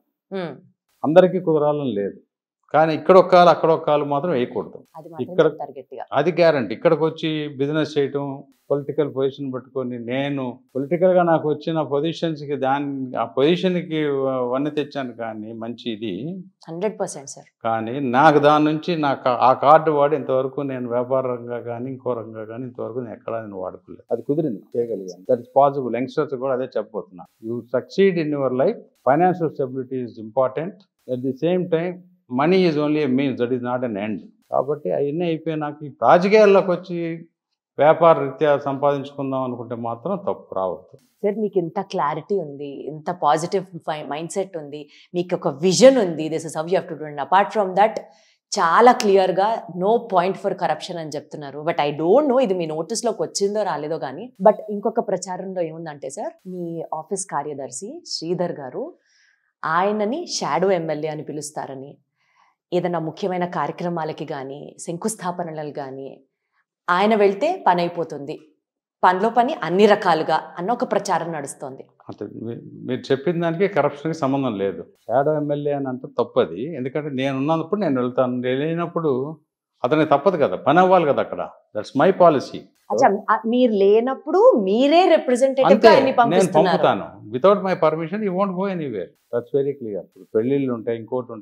C: అందరికీ కుదరాలని లేదు, కానీ ఇక్కడ ఒక కాలు అక్కడ ఒక కాలు మాత్రం వేయకూడదు. ఇక్కడ అది గ్యారంటీ. ఇక్కడికి వచ్చి బిజినెస్ చేయటం, పొలిటికల్ పొజిషన్ పట్టుకొని, నేను పొలిటికల్గా నాకు వచ్చిన పొజిషన్స్కి ఆ పొజిషన్కి వన్నీ తెచ్చాను, కానీ మంచి ఇది
B: 100% సార్.
C: కానీ నాకు దాని నుంచి నాకు ఆ కార్డు వాడి ఇంతవరకు నేను వ్యాపారంగా కానీ ఇంకో రంగా కానీ ఇంతవరకు నేను ఎక్కడా నేను వాడుకోలేదు. అది కుదిరింది, చేయగలిగాను. That is possible. యంగ్స్టర్స్ కూడా అదే చెప్పబోతున్నా. You succeed in your life. Financial stability is important. At the same time money is only a means, that is not an end. కాబట్టి అవన్నీ అయిపోయి నాకు ఈ రాజకీయాల్లోకి వచ్చి వ్యాపార రీత్యా సంపాదించుకుందాం అనుకుంటే మాత్రం తప్పు రావద్దు.
B: సార్ మీకు ఇంత క్లారిటీ ఉంది, ఇంత పాజిటివ్ మైండ్ సెట్ ఉంది, మీకు ఒక విజన్ ఉంది, this is how you have to do. And apart from that చాలా క్లియర్గా నో పాయింట్ ఫర్ కరప్షన్ అని చెప్తున్నారు. బట్ ఐ డోంట్ నో ఇది మీ నోటీస్లోకి వచ్చిందో రాలేదో కానీ. బట్ ఇంకొక ప్రచారంలో ఏముందంటే సార్, మీ ఆఫీస్ కార్యదర్శి శ్రీధర్ గారు ఆయనని షాడో ఎమ్మెల్యే అని పిలుస్తారని, ఏదైనా ముఖ్యమైన కార్యక్రమాలకి కానీ శంకుస్థాపనలకు కానీ ఆయన వెళ్తే పని అయిపోతుంది, పనిలో పని అన్ని రకాలుగా అన్న ఒక ప్రచారం నడుస్తోంది.
C: అంటే మీరు చెప్పిన దానికి కరప్షన్కి సంబంధం లేదు. షాడో ఎమ్మెల్యే అని అంటే తప్పది. ఎందుకంటే నేను ఉన్నప్పుడు నేను వెళ్తాను, లేనప్పుడు అతనికి తప్పదు కదా, పని అవ్వాలి కదా అక్కడ. That's my policy.
B: మీరు లేనప్పుడు మీరే రిప్రజెంటేటివ్
C: అంతే,
B: గా ఎన్ని
C: నేను
B: పంపిస్తున్నారు?
C: పంపుతాను. Without my permission you won't go anywhere. That's very clear. ఇప్పుడు పెళ్ళిళ్ళు ఉంటాయి, ఇంకోటి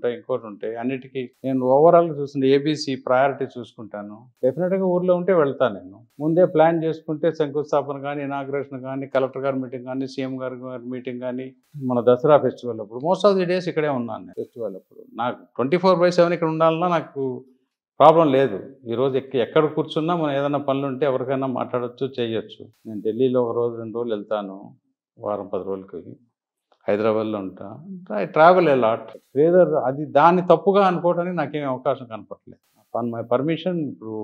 C: ఉంటాయి. అన్నిటికీ నేను ఓవరాల్గా చూసిన ఏబీసీ ప్రయారిటీ చూసుకుంటాను. డెఫినెట్గా ఊర్లో ఉంటే వెళ్తాను. నేను ముందే ప్లాన్ చేసుకుంటే శంకుస్థాపన కానీ, ఇనాగ్రేషన్ కానీ, కలెక్టర్ గారి మీటింగ్ కానీ, సీఎం గారి మీటింగ్ కానీ, మన దసరా ఫెస్టివల్ అప్పుడు మోస్ట్ ఆఫ్ ది డేస్ ఇక్కడే ఉన్నాను నేను. ఫెస్టివల్ అప్పుడు నాకు 24/7 ఇక్కడ ఉండాలన్నా నాకు ప్రాబ్లం లేదు. ఈరోజు ఎక్కడ కూర్చున్నా మనం ఏదైనా పనులు ఉంటే ఎవరికైనా మాట్లాడచ్చు, చేయొచ్చు. నేను ఢిల్లీలో 1 రోజు 2 రోజులు వెళ్తాను, వారం 10 రోజులకి. హైదరాబాద్లో ఉంటా. I travel a lot. Whether అది దాన్ని తప్పుగా అనుకోవడానికి నాకేం అవకాశం కనపడలేదు. My permission. ఇప్పుడు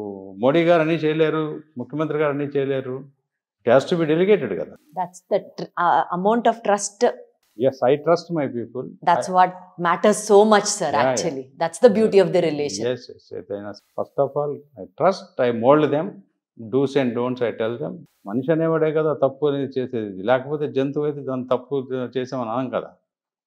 C: మోడీ గారు అన్నీ చేయలేరు, ముఖ్యమంత్రి గారు అన్నీ చేయలేరు. It has to be delegated కదా.
B: That's the amount of trust.
C: Yes, I trust my people.
B: That's what matters so much, sir.
C: Yeah,
B: actually, that's the beauty of the relation.
C: Yes. First of all, I trust. I mold them. Do's and don'ts I tell them. మనిషి అనేవాడే కదా తప్పు అనేది చేసేది. లేకపోతే జంతువు అయితే దాన్ని తప్పు చేసామని అనం కదా.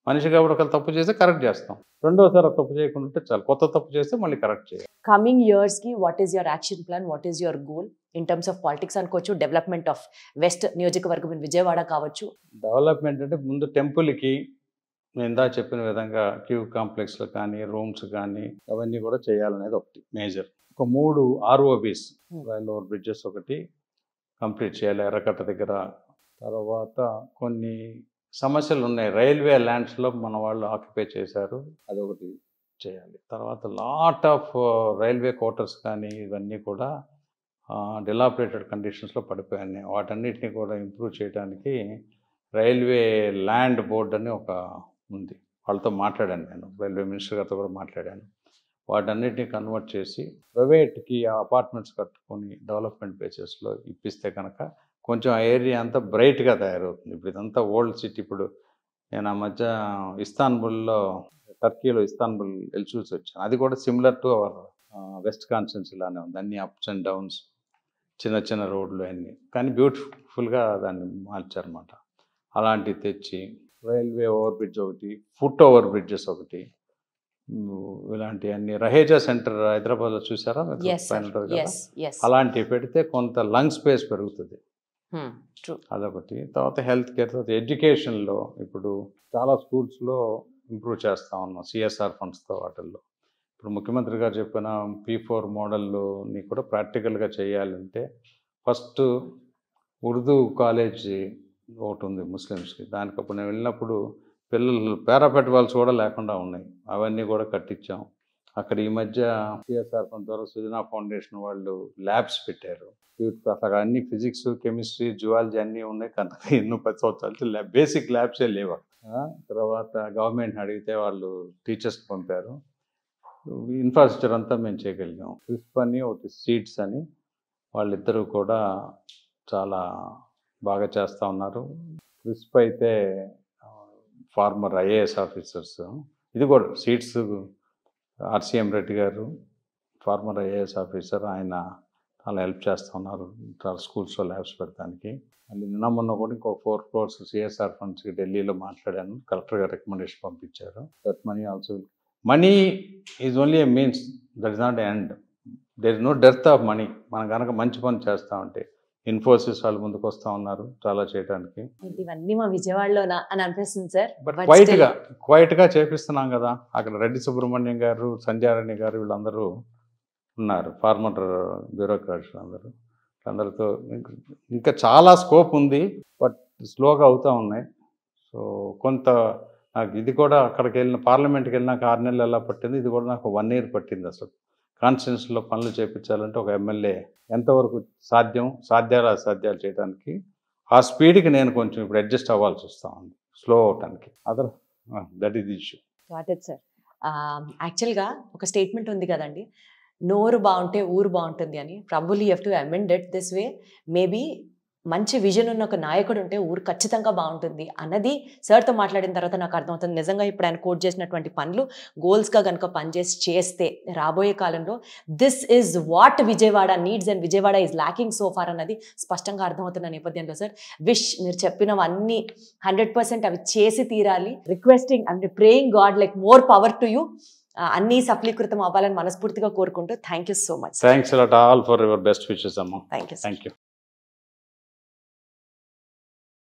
C: మనిషి కాబట్టి ఒకరు తప్పు చేస్తే కరెక్ట్ చేస్తాం. రెండోసారి తప్పు చేయకుండా ఉంటే చాలు. కొత్త తప్పు చేస్తే మళ్ళీ కరెక్ట్ చేయాలి.
B: కమింగ్ ఇయర్స్ కి what is your action plan? What is your goal in terms of politics అనుకోవచ్చు, డెవలప్మెంట్ ఆఫ్ వెస్ట్ నియోజకవర్గం ఇన్ విజయవాడ కావచ్చు?
C: డెవలప్మెంట్ అంటే ముందు టెంపుల్కి నేను ఇందా చెప్పిన విధంగా క్యూ కాంప్లెక్స్లు కానీ, రూమ్స్ కానీ అవన్నీ కూడా చేయాలనేది ఒకటి మేజర్. ఒక 3 ROBs, రైల్ ఓవర్ బ్రిడ్జెస్ ఒకటి కంప్లీట్ చేయాలి ఎర్రకట్ట దగ్గర. తర్వాత కొన్ని సమస్యలు ఉన్నాయి, రైల్వే ల్యాండ్స్లో మన వాళ్ళు ఆక్యుపై చేశారు, అదొకటి చేయాలి. తర్వాత లాట్ ఆఫ్ రైల్వే క్వార్టర్స్ కానీ ఇవన్నీ కూడా డిలాబరేటెడ్ కండిషన్స్లో పడిపోయాయి. వాటన్నిటిని కూడా ఇంప్రూవ్ చేయడానికి రైల్వే ల్యాండ్ బోర్డ్ అని ఒక ఉంది, వాళ్ళతో మాట్లాడాను నేను. రైల్వే మినిస్టర్ గారితో కూడా మాట్లాడాను. వాటన్నిటిని కన్వర్ట్ చేసి ప్రైవేట్కి అపార్ట్మెంట్స్ కట్టుకొని డెవలప్మెంట్ బేసిస్లో ఇప్పిస్తే కనుక కొంచెం ఆ ఏరియా అంతా బ్రైట్గా తయారవుతుంది. ఇప్పుడు ఇదంతా ఓల్డ్ సిటీ. ఇప్పుడు నేను ఆ మధ్య ఇస్తాన్బుల్లో, టర్కీలో ఇస్తాన్బుల్ వెళ్ళి చూసి వచ్చాను. అది కూడా similar to our west constituency లానే ఉంది. అన్ని అప్స్ అండ్ డౌన్స్, చిన్న రోడ్లు అన్నీ, కానీ బ్యూటిఫుల్గా దాన్ని మార్చారన్నమాట. అలాంటివి తెచ్చి రైల్వే ఓవర్ బ్రిడ్జ్ ఒకటి, ఫుట్ ఓవర్ బ్రిడ్జెస్ ఒకటి, ఇలాంటివన్నీ. రహేజా సెంటర్ హైదరాబాద్లో చూసారా? అలాంటివి పెడితే కొంత లంగ్ స్పేస్ పెరుగుతుంది. అదొకటి. తర్వాత హెల్త్ కేర్, తర్వాత ఎడ్యుకేషన్లో ఇప్పుడు చాలా స్కూల్స్లో ఇంప్రూవ్ చేస్తూ ఉన్నాం CSR ఫండ్స్తో. వాటిల్లో ఇప్పుడు ముఖ్యమంత్రి గారు చెప్పిన P4 మోడల్ని కూడా ప్రాక్టికల్గా చేయాలంటే ఫస్ట్ ఉర్దూ కాలేజ్ ఒకటి ఉంది ముస్లిమ్స్కి. దానికి అప్పుడు నేను వెళ్ళినప్పుడు పిల్లలు పారాపెట్ కూడా లేకుండా ఉన్నాయి, అవన్నీ కూడా కట్టించాం అక్కడ. ఈ మధ్య CSR ఫండ్ ద్వారా సుజనా ఫౌండేషన్ వాళ్ళు ల్యాబ్స్ పెట్టారు. అసలు అన్ని ఫిజిక్స్, కెమిస్ట్రీ, జువాలజీ అన్నీ ఉన్నాయి. కనుక ఎన్నో 10 సంవత్సరాలు బేసిక్ ల్యాబ్సే లేవు. తర్వాత గవర్నమెంట్ని అడిగితే వాళ్ళు టీచర్స్కి పంపారు. ఇన్ఫ్రాస్ట్రక్చర్ అంతా మేము చేయగలిగాం. క్రిస్ప్ అని ఒకటి, సీడ్స్ అని, వాళ్ళిద్దరూ కూడా చాలా బాగా చేస్తూ ఉన్నారు. క్రిస్ప్ అయితే ఫార్మర్ IAS ఆఫీసర్స్, ఇది కూడా సీడ్స్ RCM రెడ్డి గారు ఫార్మర్ IAS ఆఫీసర్, ఆయన చాలా హెల్ప్ చేస్తూ ఉన్నారు చాలా స్కూల్స్లో ల్యాబ్స్ పెడతానికి. మళ్ళీ నిన్న మొన్న కూడా ఇంకో 4 crores CSR ఫండ్స్కి ఢిల్లీలో మాట్లాడాను, కలెక్టర్ గారు రికమెండేషన్ పంపించారు. That money also, money is only a means, that is not end. There is no dearth of money. మనం కనుక మంచి పని చేస్తూ ఉంటే ఇన్ఫోసిస్ వాళ్ళు ముందుకు వస్తూ ఉన్నారు చాలా చేయడానికి.
B: ఇవన్నీ మా విజయవాడలోనా అని అనిపిస్తుంది సార్.
C: బట్ క్వైట్గా చేపిస్తున్నాం కదా. అక్కడ రెడ్డి సుబ్రహ్మణ్యం గారు, సంధ్యారాణి గారు వీళ్ళందరూ ఉన్నారు, ఫార్మర్ బ్యూరోక్రాట్స్ అందరితో ఇంకా చాలా స్కోప్ ఉంది. బట్ స్లోగా అవుతూ ఉన్నాయి. సో కొంత నాకు ఇది కూడా అక్కడికి వెళ్ళిన, పార్లమెంట్కి వెళ్ళినాక 6 నెలలు ఎలా పట్టింది, ఇది కూడా నాకు 1 year పట్టింది. అసలు కాన్స్టిట్యున్సీలో పనులు చేయించాలంటే ఒక ఎమ్మెల్యే ఎంతవరకు అసాధ్యాలు చేయడానికి ఆ స్పీడ్కి నేను కొంచెం ఇప్పుడు అడ్జస్ట్ అవ్వాల్సి వస్తూ ఉంది, స్లో అవటానికి. That is the issue.
B: Got it sir. యాక్చువల్గా ఒక స్టేట్మెంట్ ఉంది కదండి, నోరు బాగుంటే ఊరు బాగుంటుంది అని. Probably you have to amend it this way. Maybe మంచి విజన్ ఉన్న ఒక నాయకుడు ఉంటే ఊరు ఖచ్చితంగా బాగుంటుంది అన్నది సార్తో మాట్లాడిన తర్వాత నాకు అర్థమవుతుంది. నిజంగా ఇప్పుడు ఆయన కోట్ చేసినటువంటి పనులు గోల్స్గా కనుక పనిచేసి చేస్తే రాబోయే కాలంలో this is what Vijayawada needs and Vijayawada is lacking so far అన్నది స్పష్టంగా అర్థమవుతున్న నేపథ్యంలో సార్ విష్ మీరు చెప్పినవన్నీ 100% అవి చేసి తీరాలి. Requesting and praying god like more power to you. అన్నీ సఫలీకృతం అవ్వాలని మనస్ఫూర్తిగా కోరుకుంటూ thank you so much.
C: Thanks all for your best wishes అమ్మా.
B: Thank you.
C: Thank you.